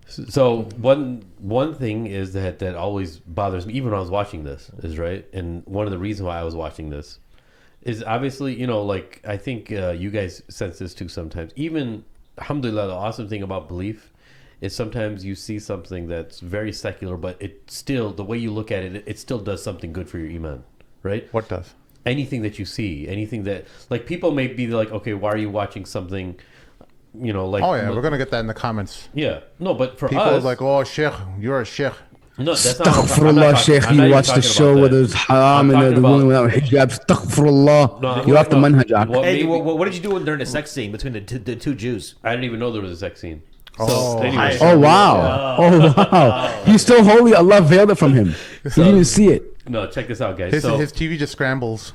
So one thing is that always bothers me, even when I was watching this, is right. And one of the reasons why I was watching this is obviously, like I think you guys sense this too sometimes. Even, alhamdulillah, the awesome thing about belief is sometimes you see something that's very secular, but it still, the way you look at it, it still does something good for your iman, right? What does? Anything that you see, anything that, like, people may be like, okay, why are you watching something like Oh yeah, we're gonna get that in the comments. yeah, no, but for People us, are like, "Oh, sheikh, you're a sheikh." no, that's not what I'm Astaghfirullah, talking- Sheikh. I'm not You even watch the talking show about where that. there's haram I'm and the talking woman about- without hijab. Astaghfirullah. No, You're off the no. manhaj, Jack. What Hey, made me- what did you do during the sex scene between the two Jews? I didn't even know there was a sex scene. Oh, anyway, Oh wow! Oh wow! He's so holy. Allah veiled it from him. He didn't even see it. no, check this out, guys. his So TV just scrambles.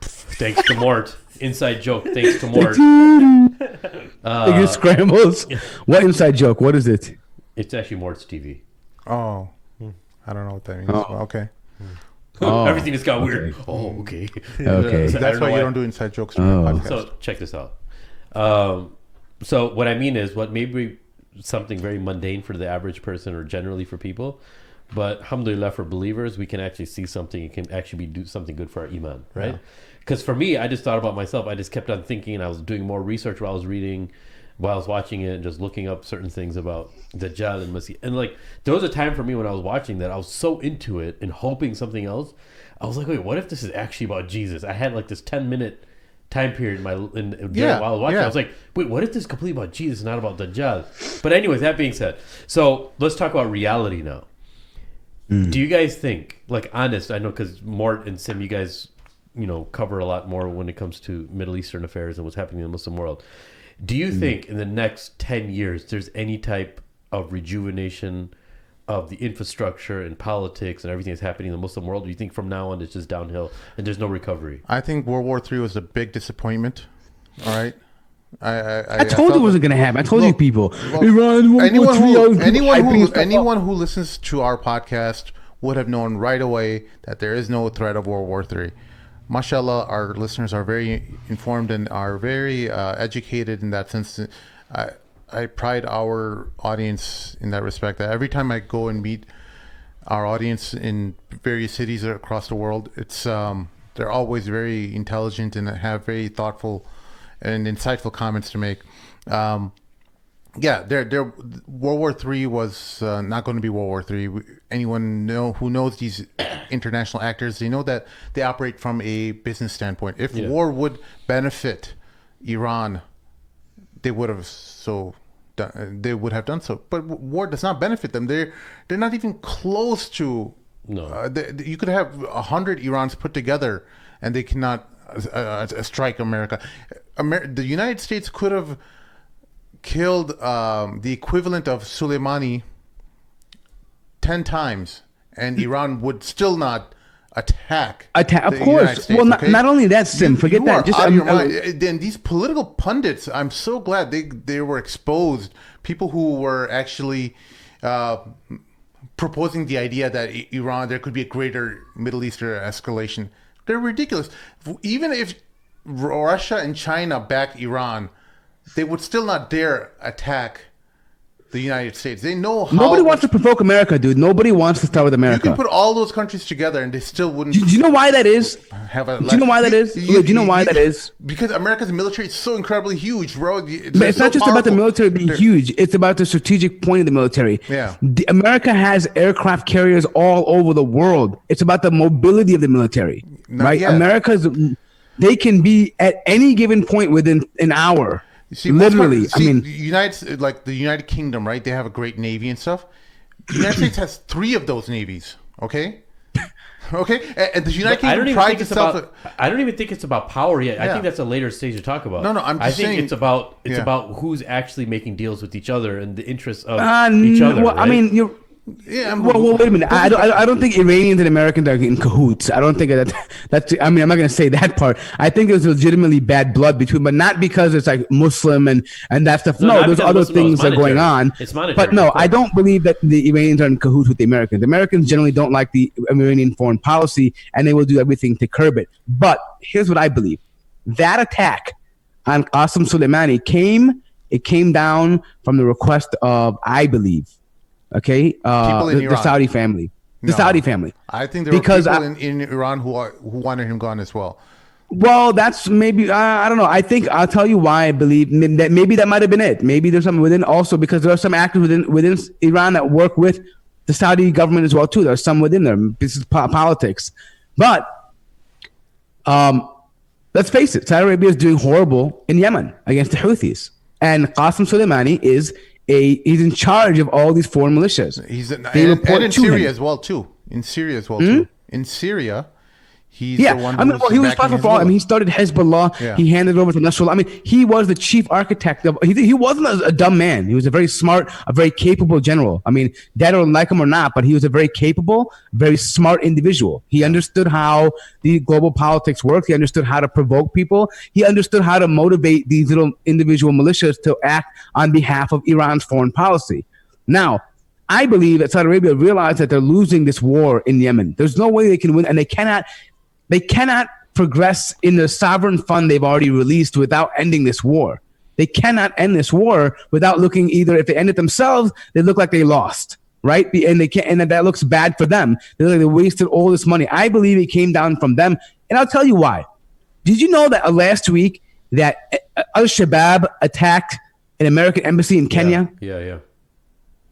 thanks to Mort, inside joke. Thanks to Mort. It scrambles. What inside joke? What is it? It's actually Mort's TV. Oh, I don't know what that means. Oh. Well, okay, Oh, Everything just got weird. Oh, okay. Okay. I that's don't why know you don't do inside jokes on Oh. your podcast. So check this out. So what I mean is, what maybe something very mundane for the average person or generally for people, but alhamdulillah for believers, we can actually see something. It can actually do something good for our iman, right? Because for me, I just thought about myself. I just kept on thinking, and I was doing more research while I was reading, while I was watching it, and just looking up certain things about Dajjal and Masih. And like, there was a time for me when I was watching that I was so into it and hoping something else. I was like, wait, what if this is actually about Jesus? I had like this 10-minute time period while I was watching. Yeah. I was like, wait, what if this is completely about Jesus, not about Dajjal? But anyways, that being said, so let's talk about reality now. Do you guys think, like, honest, I know because Mort and Sim, you guys, cover a lot more when it comes to Middle Eastern affairs and what's happening in the Muslim world. Do you think in the next 10 years there's any type of rejuvenation of the infrastructure and politics and everything that's happening in the Muslim world? Or do you think from now on it's just downhill and there's no recovery? I think World War III was a big disappointment. All right, I told you felt it wasn't gonna happen. I told you people. well, Iran, anyone who listens to our podcast would have known right away that there is no threat of World War III. Mashallah, our listeners are very informed and are very educated in that sense. I pride our audience in that respect. That every time I go and meet our audience in various cities across the world, it's they're always very intelligent and have very thoughtful and insightful comments to make. World War III was not going to be World War III. Anyone who knows these international actors, they know that they operate from a business standpoint. If war would benefit Iran, they would have done. They would have done so. But war does not benefit them. They're not even close to. No. You could have 100 Irans put together, and they cannot strike America. The United States could have killed the equivalent of Soleimani 10 times, and Iran would still not attack. Of the United course. States, Well, okay? not only that, Sim. Forget You that. are Just out of your mind. Then these political pundits, I'm so glad they were exposed. People who were actually proposing the idea that Iran, there could be a greater Middle Eastern escalation. They're ridiculous. Even if Russia and China back Iran, they would still not dare attack the United States. They know how. Nobody wants to provoke America, dude. Nobody wants to start with You America. can put all those countries together, and they still wouldn't. Do you know why that is? Have a. Do you know why that is? Do you know why that is? Because America's military is so incredibly huge, bro. But it's not just about the military being huge. It's about the strategic point of the military. Yeah. America has aircraft carriers all over the world. It's about the mobility of the military, Not right? yet. They can be at any given point within an hour. You see, most Literally, part- see, I mean, the United Kingdom, right? They have a great navy and stuff. The United States has 3 of those navies. Okay, and the United I don't Kingdom even prides think it's itself. about. I don't even think it's about power yet. I Yeah. think that's a later stage to talk about. No, I'm I just think saying- it's about Yeah. who's actually making deals with each other and the interests of each other. well, I right? mean, you're. Well, wait a minute. I don't think Iranians and Americans are in cahoots. I don't think that's. I mean, I'm not going to say that part. I think there's legitimately bad blood between, but not because it's like Muslim and that stuff. No, No, not there's because other Muslim, no, things it's that are going monetary. on. It's monetary, But no, of course. I don't believe that the Iranians are in cahoots with the Americans. The Americans generally don't like the Iranian foreign policy, and they will do everything to curb it. But here's what I believe: that attack on Qasem Soleimani came down from the request of, I believe. Okay, People in the Iran. Saudi family, No. Saudi family. I think there Because were people in Iran who wanted him gone as well. Well, that's maybe I don't know. I think I'll tell you why I believe that maybe that might have been it. Maybe there's something within also because there are some actors within Iran that work with the Saudi government as well too. There's some within there. This is politics, but let's face it. Saudi Arabia is doing horrible in Yemen against the Houthis. And Qasem Soleimani he's in charge of all these foreign militias. And in Syria as well too. In Syria as well too. In Syria, he's the one who's he was responsible for all. He started Hezbollah. Yeah. He handed it over to Nasrallah. He was the chief architect of. He wasn't a dumb man. He was a very smart, a very capable general. Dead or like him or not, but he was a very capable, very smart individual. He understood how the global politics worked. He understood how to provoke people. He understood how to motivate these little individual militias to act on behalf of Iran's foreign policy. Now, I believe that Saudi Arabia realized that they're losing this war in Yemen. There's no way they can win, and they cannot progress in the sovereign fund they've already released without ending this war. They cannot end this war without looking either, if they end it themselves, they look like they lost, right? And they can't, and that looks bad for them. They wasted all this money. I believe it came down from them, and I'll tell you why. Did you know that last week that Al-Shabaab attacked an American embassy in Kenya? Yeah.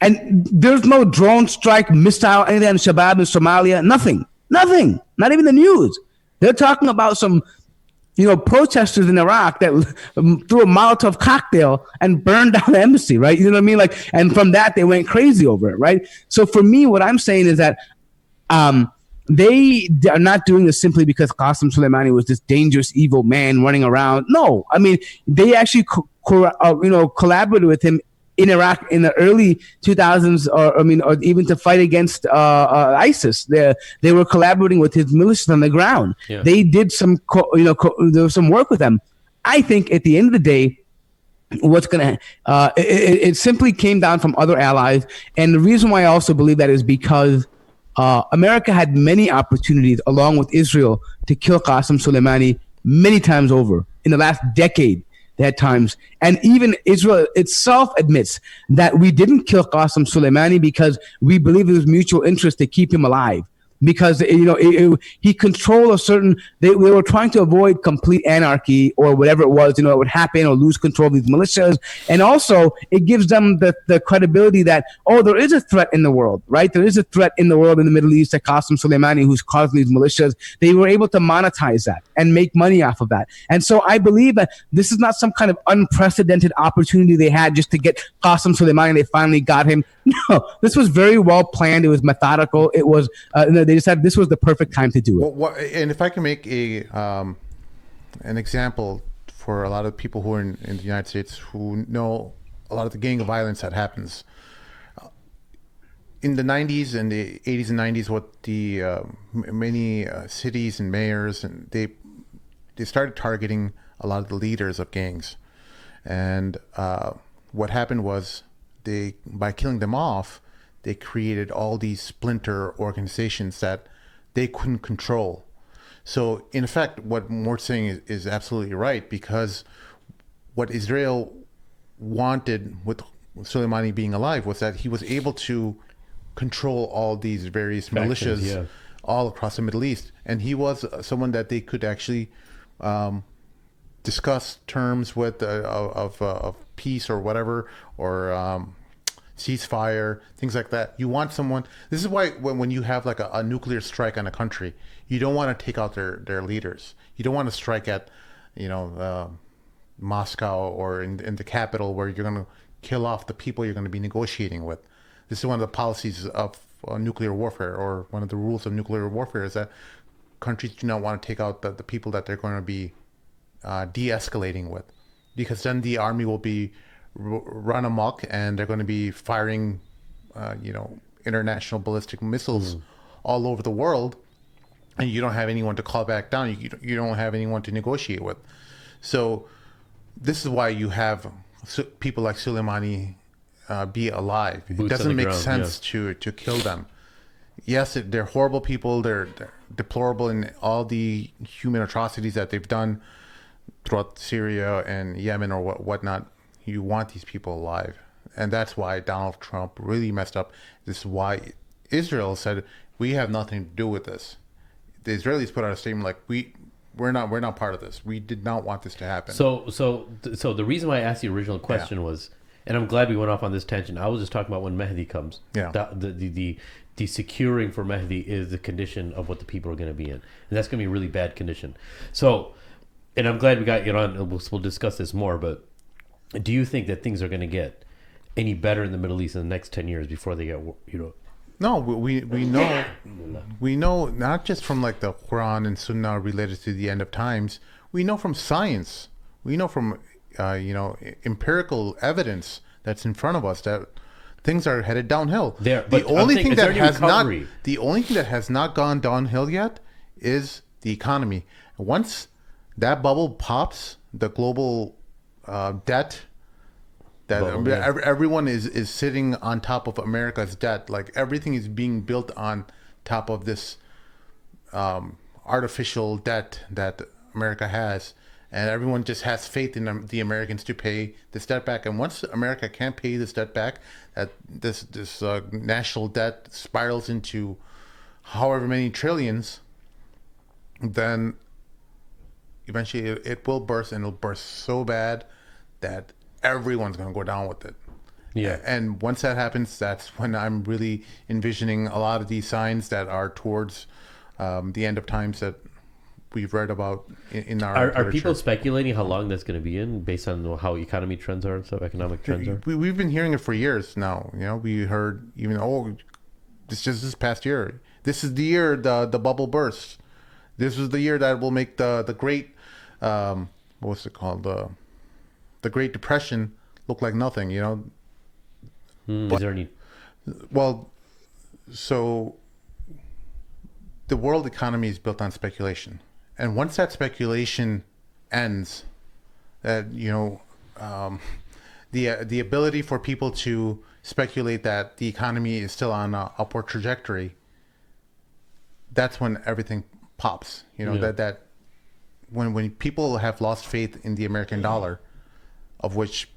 And there's no drone strike, missile, anything on Shabaab in Somalia. Nothing. Not even the news. They're talking about some, protesters in Iraq that threw a Molotov cocktail and burned down the embassy, right? You know what I mean? And from that, they went crazy over it, right? So for me, what I'm saying is that they are not doing this simply because Qasem Soleimani was this dangerous, evil man running around. No, they actually, collaborated with him in Iraq in the early 2000s, or even to fight against ISIS. They were collaborating with his militias on the ground. Yeah. They did some, there was some work with them. I think at the end of the day, it simply came down from other allies. And the reason why I also believe that is because America had many opportunities, along with Israel, to kill Qasem Soleimani many times over in the last decade. At times, and even Israel itself admits that we didn't kill Qasem Soleimani because we believe it was mutual interest to keep him alive. Because he controlled a certain. They were trying to avoid complete anarchy or whatever it was. It would happen, or lose control of these militias, and also it gives them the credibility that there is a threat in the world, right? There is a threat in the world in the Middle East that Qasem Soleimani, who's causing these militias. They were able to monetize that and make money off of that. And so I believe that this is not some kind of unprecedented opportunity they had just to get Qasem Soleimani. They finally got him. No, this was very well planned. It was methodical. It was. They decided this was the perfect time to do it. And if I can make an example for a lot of people who are in the United States who know a lot of the gang violence that happens in the 90s and the 80s and 90s, what the many cities and mayors, and they started targeting a lot of the leaders of gangs. And what happened was by killing them off, they created all these splinter organizations that they couldn't control. So in effect, what Mort's saying is absolutely right, because what Israel wanted with Soleimani being alive was that he was able to control all these various militias all across the Middle East. And he was someone that they could actually discuss terms with of peace or whatever, or ceasefire, things like that. You want someone. This is why when you have like a nuclear strike on a country, you don't want to take out their leaders. You don't want to strike at Moscow or in the capital where you're going to kill off the people you're going to be negotiating with. This is one of the policies of nuclear warfare, or one of the rules of nuclear warfare, is that countries do not want to take out the people that they're going to be de-escalating with, because then the army will be run amok and they're going to be firing international ballistic missiles all over the world, and you don't have anyone to call back down. You don't have anyone to negotiate with. So this is why you have people like Soleimani be alive. It doesn't make sense to kill them. Yes, they're horrible people. They're deplorable in all the human atrocities that they've done throughout Syria and Yemen or whatnot. You want these people alive. And that's why Donald Trump really messed up. This is why Israel said, we have nothing to do with this. The Israelis put out a statement like, we're not part of this. We did not want this to happen. So the reason why I asked the original question was, and I'm glad we went off on this tangent. I was just talking about when Mehdi comes. Yeah. The securing for Mehdi is the condition of what the people are going to be in, and that's going to be a really bad condition. So, and I'm glad we got you on. We'll discuss this more, but do you think that things are going to get any better in the Middle East in the next 10 years before they get, No, we know not just from like the Quran and Sunnah related to the end of times. We know from science. We know from empirical evidence that's in front of us that things are headed downhill. But the only thing that has not gone downhill yet is the economy. Once that bubble pops, the global debt that everyone is sitting on top of America's debt. Like everything is being built on top of this artificial debt that America has, and everyone just has faith in the Americans to pay this debt back. And once America can't pay this debt back, that this national debt spirals into however many trillions, then eventually it will burst, and it'll burst so bad that everyone's going to go down with it. Yeah. And once that happens, that's when I'm really envisioning a lot of these signs that are towards the end of times that we've read about in our Are literature. people speculating how long that's going to be in based on how economy trends are and stuff, economic trends are? We've been hearing it for years now. We heard even, this past year. This is the year the bubble bursts. This is the year that will make the great, what's it called? The Great Depression look like nothing, Is there any? Well, so the world economy is built on speculation. And once that speculation ends, that, the ability for people to speculate that the economy is still on an upward trajectory, that's when everything pops. That when people have lost faith in the American dollar, of which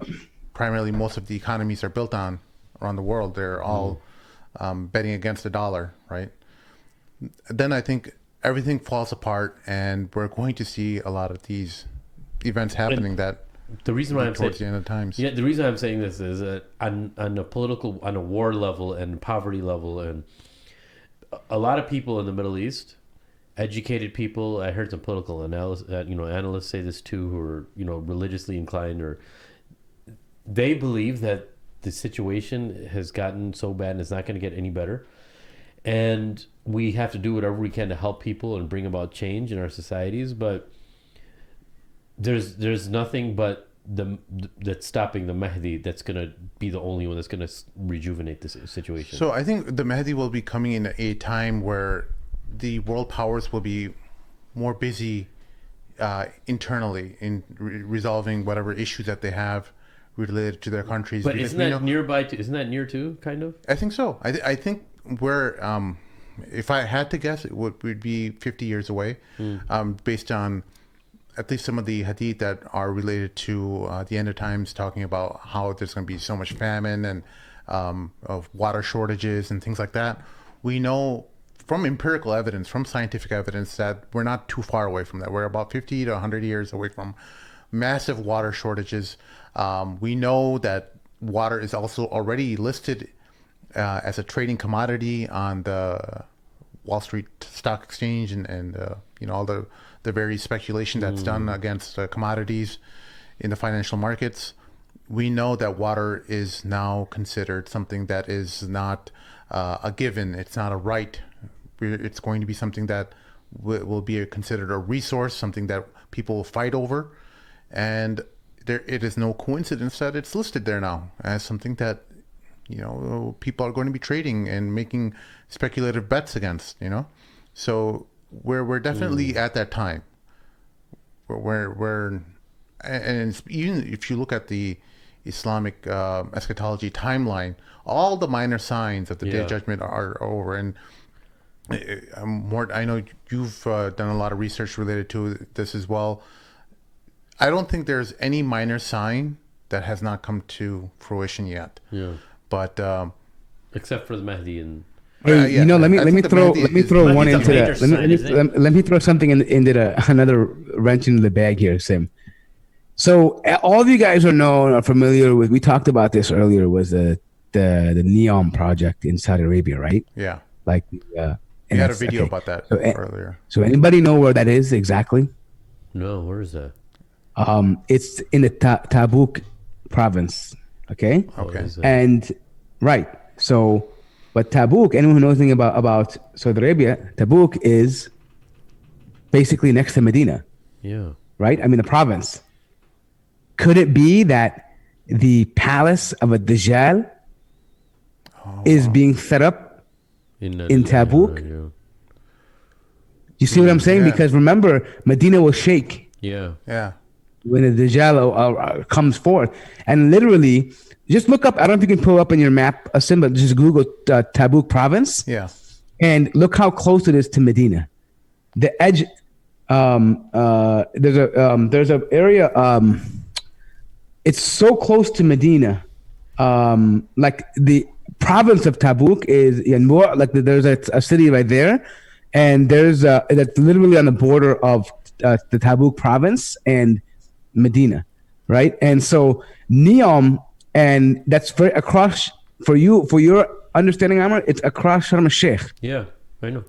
primarily most of the economies are built on around the world, they're all betting against the dollar, right? Then I think everything falls apart, and we're going to see a lot of these events happening The reason why I'm saying towards the end of times. Yeah, the reason I'm saying this is that on a war level and poverty level, and a lot of people in the Middle East, educated people, I heard some political analysts say this too, who are religiously inclined, or they believe that the situation has gotten so bad and it's not going to get any better, and we have to do whatever we can to help people and bring about change in our societies. But there's nothing but that's stopping the Mahdi that's going to be the only one that's going to rejuvenate this situation. So I think the Mahdi will be coming in a time where the world powers will be more busy internally in resolving whatever issues that they have related to their countries. But isn't that nearby? Isn't that near too? Kind of. I think so. I think we're if I had to guess, it would be 50 years away, based on at least some of the hadith that are related to the end of times, talking about how there's going to be so much famine and of water shortages and things like that. We know from empirical evidence, from scientific evidence, that we're not too far away from that. We're about 50 to 100 years away from massive water shortages. We know that water is also already listed as a trading commodity on the Wall Street Stock Exchange and all the very speculation that's done against commodities in the financial markets. We know that water is now considered something that is not a given. It's not a right. It's going to be something that will be considered a resource, something that people will fight over. And it is no coincidence that it's listed there now as something that people are going to be trading and making speculative bets against. So we're definitely at that time where and even if you look at the Islamic eschatology timeline, all the minor signs of the Day of Judgment are over. And I know you've done a lot of research related to this as well. I don't think there's any minor sign that has not come to fruition yet. Yeah. But except for the Mahdi and. Hey, let me throw one into that. Let me throw something into another wrench into the bag here, Sim. So all of you guys are familiar with. We talked about this earlier. Was the Neom project in Saudi Arabia, right? Yeah. Like we had a video about that earlier. So anybody know where that is exactly? No, where is that? It's in the Tabuk province. Okay. Okay. Is it? And right. So, but Tabuk, anyone who knows anything about Saudi Arabia, Tabuk is basically next to Medina, Yeah. right? I mean, the province. Could it be that the palace of a Dajjal is being set up? In Tabuk? Yeah. You see what I'm saying? Yeah. Because remember, Medina will shake Yeah. Yeah. when the Dajjal comes forth. And literally, just look up, I don't know if you can pull up in your map a symbol, just Google Tabuk province. Yeah. And look how close it is to Medina. The edge, there's a area, it's so close to Medina. Like the province of Tabuk is in more, like there's a city right there. And there's that's literally on the border of the Tabuk province and Medina, right? And so Neom, and that's very across for your understanding, Amr. It's across Sharm el-Sheikh, Yeah. I know.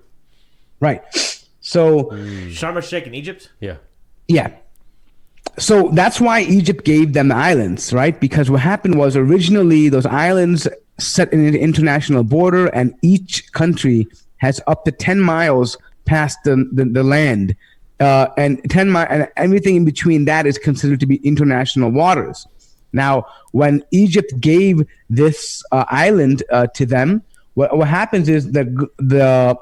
right? So Sharm el-Sheikh in Egypt. Yeah. yeah, so that's why Egypt gave them the islands, right? Because what happened was originally those islands set in an international border, and each country has up to 10 miles past the land. And 10 miles, and everything in between that is considered to be international waters. Now, when Egypt gave this island to them, what happens is that the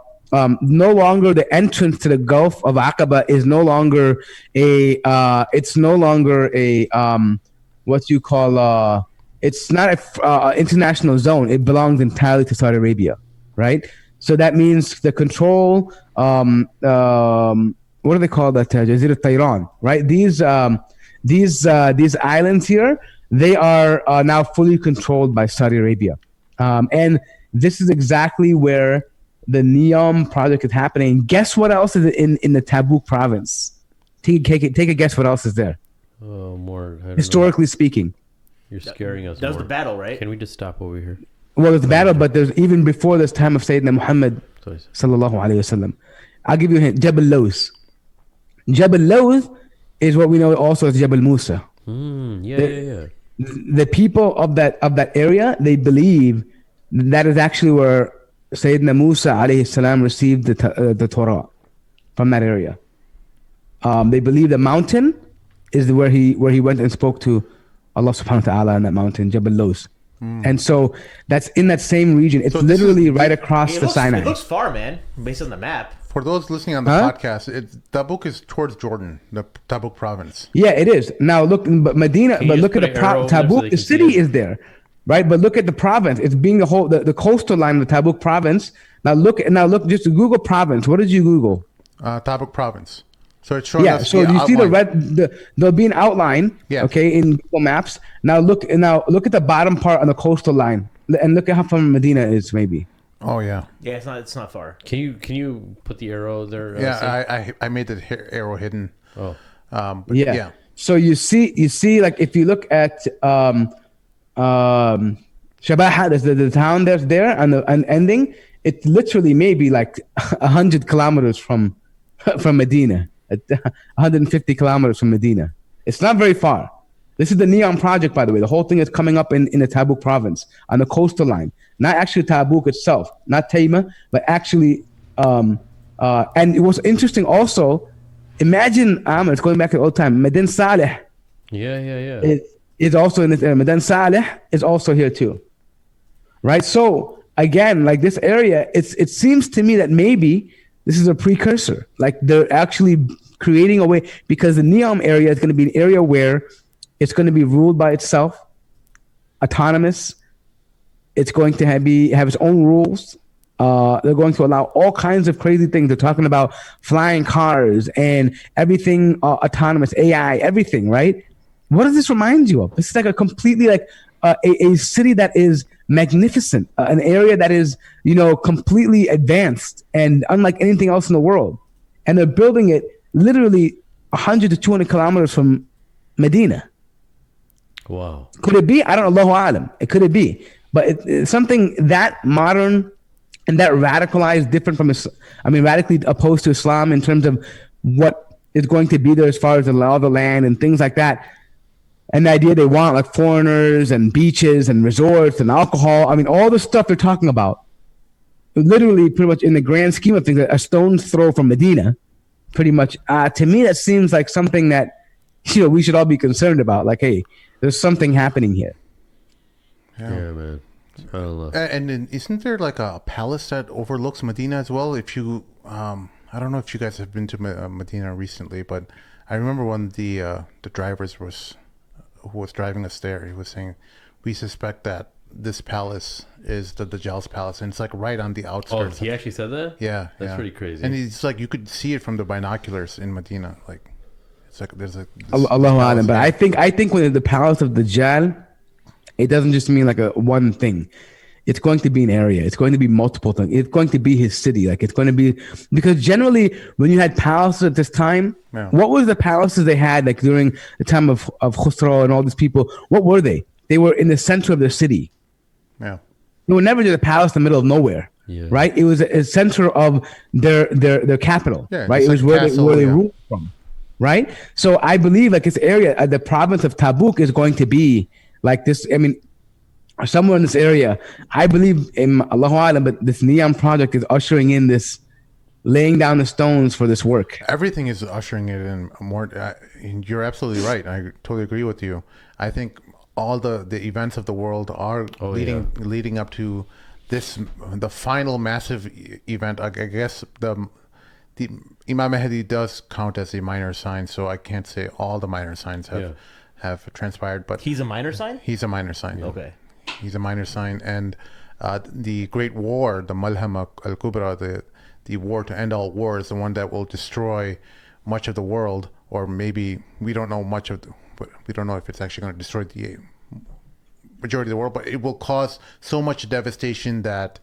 no longer the entrance to the Gulf of Aqaba is no longer it's no longer what you call it's not a international zone. It belongs entirely to Saudi Arabia, right? So that means the control, what do they call that? Jazir al-Tayran, right? These islands here, they are now fully controlled by Saudi Arabia. And this is exactly where the Neom project is happening. Guess what else is in the Tabuk province? Take a guess what else is there, Oh, more. I don't historically speaking. know. You're scaring us. That was more. the battle, right? Can we just stop over here? Well, there's battle, but there's even before this time of Sayyidina Muhammad Sorry. sallallahu alayhi wasallam. I'll give you a hint. Jabal Lawz. Jabal Lawz is what we know also as Jabal Musa. Yeah. The people of that area, they believe that is actually where Sayyidina Musa alayhi salam received the Torah from that area. They believe the mountain is where he went and spoke to Allah subhanahu wa ta'ala on that mountain, Jabal Lawz. And so that's in that same region. It's So this literally is- right across It the Sinai. It looks far, man, based on the map. For those listening on the Huh? podcast, Tabuk is towards Jordan, the Tabuk province. Yeah, it is. Now look, but Medina, Can you but just look at put the an arrow over there so Tabuk. they The can see city it? is there, right? But look at the province. It's being the coastal line of the Tabuk province. Now look, just Google province. What did you Google? Tabuk province. So it's showing Yeah. us So you see the outline. red. There'll be an outline. Yeah. Okay, in Google Maps. Now look at the bottom part on the coastal line, and look at how far Medina is. Maybe. Oh yeah, Yeah, it's not far. Can you put the arrow there? Sam? yeah. I made the arrow hidden. Oh. But Yeah. yeah. So you see, like if you look at Shabaha, there's the town that's there and the ending. It's literally maybe like 100 kilometers from Medina, 150 kilometers from Medina. It's not very far. This is the Neom project, by the way. The whole thing is coming up in the Tabuk province on the coastal line. Not actually Tabuk itself, not Taima, but actually. And it was interesting also. Imagine, it's going back to the old time. Medin Saleh Yeah. is also in this area. Medin Saleh is also here too. Right? So again, like this area, it seems to me that maybe this is a precursor. Like they're actually creating a way, because the Neom area is going to be an area where it's going to be ruled by itself, autonomous. It's going to have its own rules. They're going to allow all kinds of crazy things. They're talking about flying cars and everything autonomous, AI, everything, right? What does this remind you of? This is like a completely like a city that is magnificent, an area that is, completely advanced and unlike anything else in the world. And they're building it literally 100 to 200 kilometers from Medina. Wow. Could it be? I don't know. Allahu alam. It could be. But it's something that modern and that radicalized, different from, radically opposed to Islam in terms of what is going to be there as far as the law of the land and things like that. and the idea they want like foreigners and beaches and resorts and alcohol. I mean, all the stuff they're talking about, literally, pretty much in the grand scheme of things, a stone's throw from Medina. Pretty much, to me, that seems like something that we should all be concerned about. Like, hey, there's something happening here. Yeah, man. I don't know. And then isn't there like a palace that overlooks Medina as well? If you, I don't know if you guys have been to Medina recently, but I remember when the drivers who was driving us there, he was saying, we suspect that this palace is the Dajjal's palace, and it's like right on the Oh, outskirts. he actually said that? Yeah, That's yeah. pretty crazy. And it's like you could see it from the binoculars in Medina. Like it's like there's a Allahu Alam. But palace. I think when the palace of Dajjal, it doesn't just mean like a one thing. It's going to be an area. It's going to be multiple things. It's going to be his city. Like it's going to be, because generally when you had palaces at this time, Yeah. what was the palaces they had like during the time of Khusro and all these people? What were they? They were in the center of their city. Yeah. They were never just a palace in the middle of nowhere, Yeah. right? It was a center of their capital, Yeah, right? just It was like where castle, they yeah. ruled from, right? So I believe like this area, the province of Tabuk is going to be like this. I mean, somewhere in this area, I believe in Allahu Alam, but this Neon project is ushering in this, laying down the stones for this work. Everything is ushering it in more. You're absolutely right. I totally agree with you. I think all the events of the world are leading up to the final massive event. I guess the Imam Mahdi does count as a minor sign, so I can't say all the minor signs have transpired, but He's a minor sign? he's a minor sign. Okay. He's a minor sign, and the Great War, the Malhama al-Kubra, the war to end all wars, the one that will destroy much of the world, or maybe we don't know but we don't know if it's actually going to destroy the majority of the world, but it will cause so much devastation that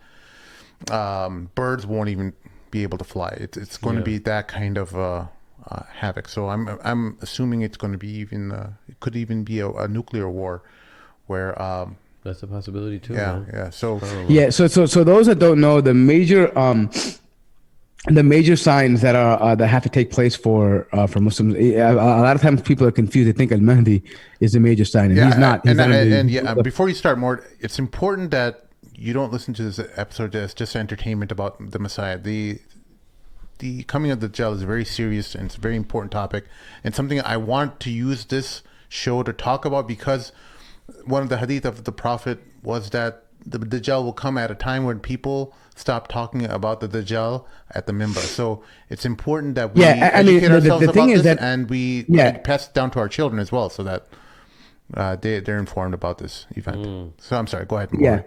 birds won't even be able to fly. It's going to be that kind of havoc. So I'm assuming it's going to be even it could even be a nuclear war, where That's a possibility too. yeah, man. yeah. So Yeah. So those that don't know, the major signs that are that have to take place for Muslims. A lot of times people are confused. They think Al Mahdi is a major sign, and he's not. He's not before you start more, it's important that you don't listen to this episode as just entertainment about the Messiah. The coming of the Dajjal is very serious, and it's a very important topic, and something I want to use this show to talk about, because one of the hadith of the Prophet was that the Dajjal will come at a time when people stop talking about the Dajjal at the minbar. So it's important that we educate ourselves about this, and we pass it down to our children as well, so that they're informed about this event. So I'm sorry, go ahead. Yeah.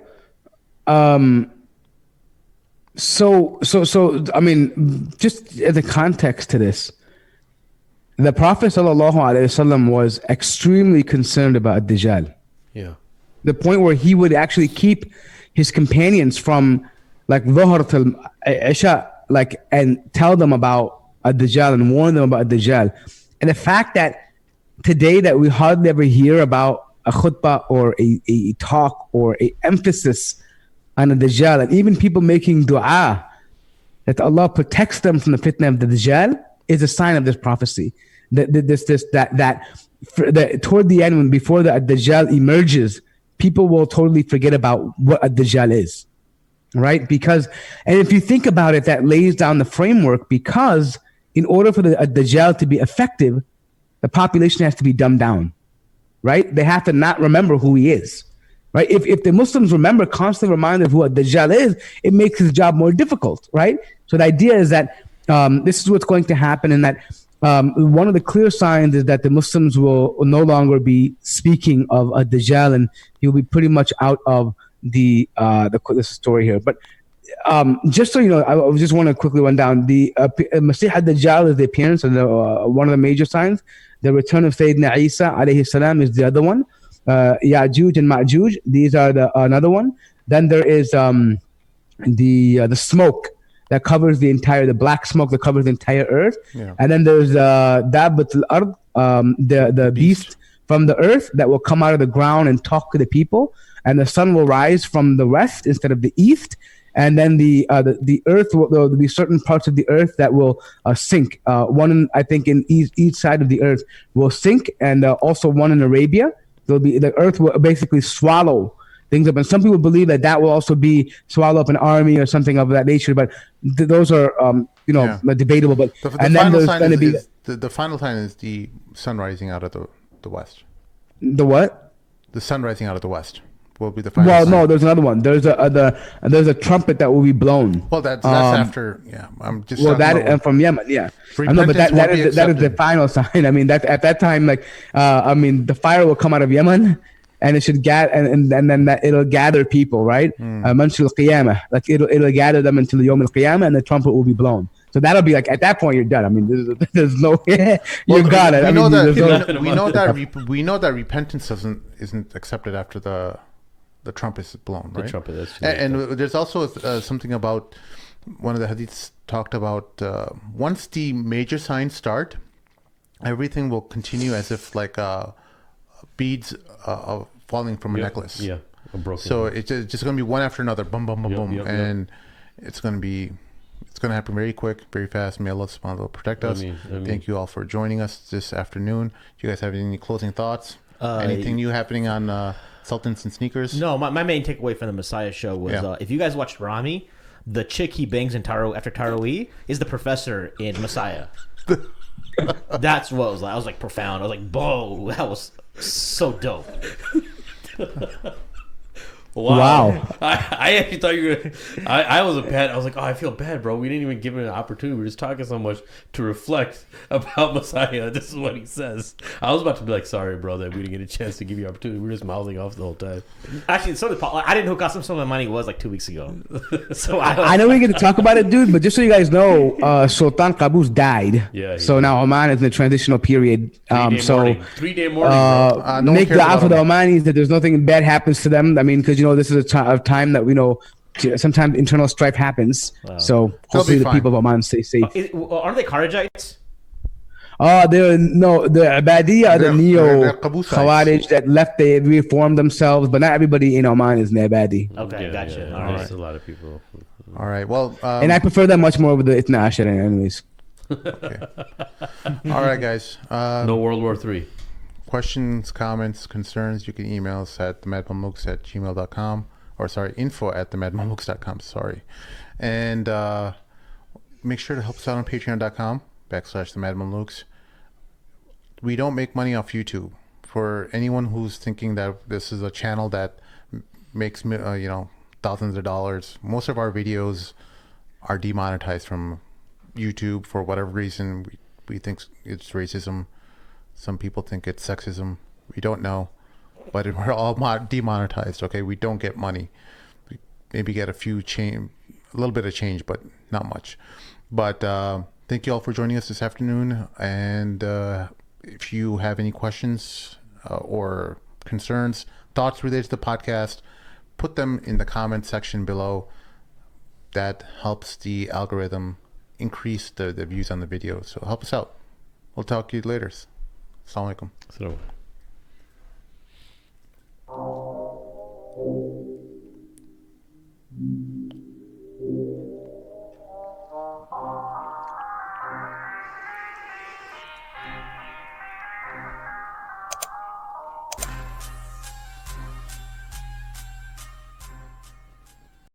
So I mean, just as a context to this, the Prophet ﷺ was extremely concerned about Dajjal. Yeah. The point where he would actually keep his companions from like Dhuhr till Isha, like, and tell them about a Dajjal and warn them about a Dajjal. And the fact that today that we hardly ever hear about a khutbah or a talk or a emphasis on a Dajjal, and even people making dua that Allah protects them from the fitna of the Dajjal, is a sign of this prophecy. That toward the end, when before the Dajjal emerges, people will totally forget about what a Dajjal is, right? Because, and if you think about it, that lays down the framework, because in order for a Dajjal to be effective, the population has to be dumbed down, right? They have to not remember who he is, right? If the Muslims remember, constantly reminded of who a Dajjal is, it makes his job more difficult, right? So the idea is that this is what's going to happen, and that one of the clear signs is that the Muslims will no longer be speaking of a Dajjal, and he'll be pretty much out of the story here. But just so you know, I just want to quickly run down the Masih ad-Dajjal is the appearance of one of the major signs. The return of Sayyidina Isa alayhi salam is the other one. Ya'juj and Ma'juj, these are another one. Then there is the smoke that covers the black smoke that covers the entire earth. Yeah. And then there's Dabbat al-Ard, the beast from the earth that will come out of the ground and talk to the people. And the sun will rise from the west instead of the east. and then the earth there'll be certain parts of the earth that will sink. I think in each side of the earth will sink, and also one in Arabia. The earth will basically swallow things up, and some people believe that will also be swallow up an army or something of that nature. But those are debatable. But The final sign is the final sign is the sun rising out of the west. The what? The sun rising out of the west will be the final. Well, sign. no, there's another one. There's a trumpet that will be blown. Well, that's after. Yeah, I'm just. Well, that from Yemen, yeah. I know, but that is the final sign. I mean, that at that time, like, the fire will come out of Yemen, and it should and then it'll gather people, right? Manshul Qiyamah, like it'll gather them until the Yom al Qiyamah, and the trumpet will be blown. So that'll be like, at that point you're done. I mean, there's no you got it. We know that repentance isn't accepted after the trumpet is blown, right? The trumpet, that's and there's also something about one of the hadiths talked about once the major signs start, everything will continue as if like beads falling from a necklace. Yeah, a broken. So it's just going to be one after another, boom, boom, boom, boom, and it's going to happen very quick, very fast. May Allah subhanahu wa ta'ala protect us. Thank you all for joining us this afternoon. Do you guys have any closing thoughts? Anything new happening on Sultans and Sneakers? No, my main takeaway from the Messiah show was if you guys watched Rami, the chick he bangs in after Taraweeh is the professor in Messiah. That's what it was like. I was like profound. I was like, whoa, that was so dope. Wow. I actually thought you were gonna, I was I was like, oh, I feel bad, bro. We didn't even give him an opportunity. We were just talking so much to reflect about Messiah. This is what he says. I was about to be like, sorry, bro, that we didn't get a chance to give you an opportunity. We were just mouthing off the whole time. Actually, I didn't hook up some of my money was like 2 weeks ago. So I know we get to talk about it, dude, but just so you guys know, Sultan Qaboos died. Yeah. So now Oman is in the transitional period. 3-day morning. Make dua for the Omanis that there's nothing bad happens to them. I mean, because this is a time that we know sometimes internal strife happens. Wow. So hopefully the people of Oman stay safe. Aren't they Kharijites? The Ibadiyya are the neo Khawarij that left. They reformed themselves, but not everybody in Oman is Ibadi. Okay, gotcha. Yeah. All right. There's a lot of people. All right. Well, and I prefer that much more over the Itna Ashara, anyways. Okay. All right, guys. No World War III. Questions, comments, concerns, you can email us at themadmamluks@gmail.com, or sorry, info@themadmamluks.com, sorry. And make sure to help us out on patreon.com/themadmamluks. We don't make money off YouTube. For anyone who's thinking that this is a channel that makes thousands of dollars, most of our videos are demonetized from YouTube for whatever reason. We think it's racism. Some people think it's sexism. We don't know, but we're all demonetized. Okay, we don't get money. We maybe get a little bit of change, but not much. But thank you all for joining us this afternoon. And if you have any questions or concerns, thoughts related to the podcast, put them in the comment section below. That helps the algorithm increase the views on the video. So help us out. We'll talk to you later. Assalamu alaikum.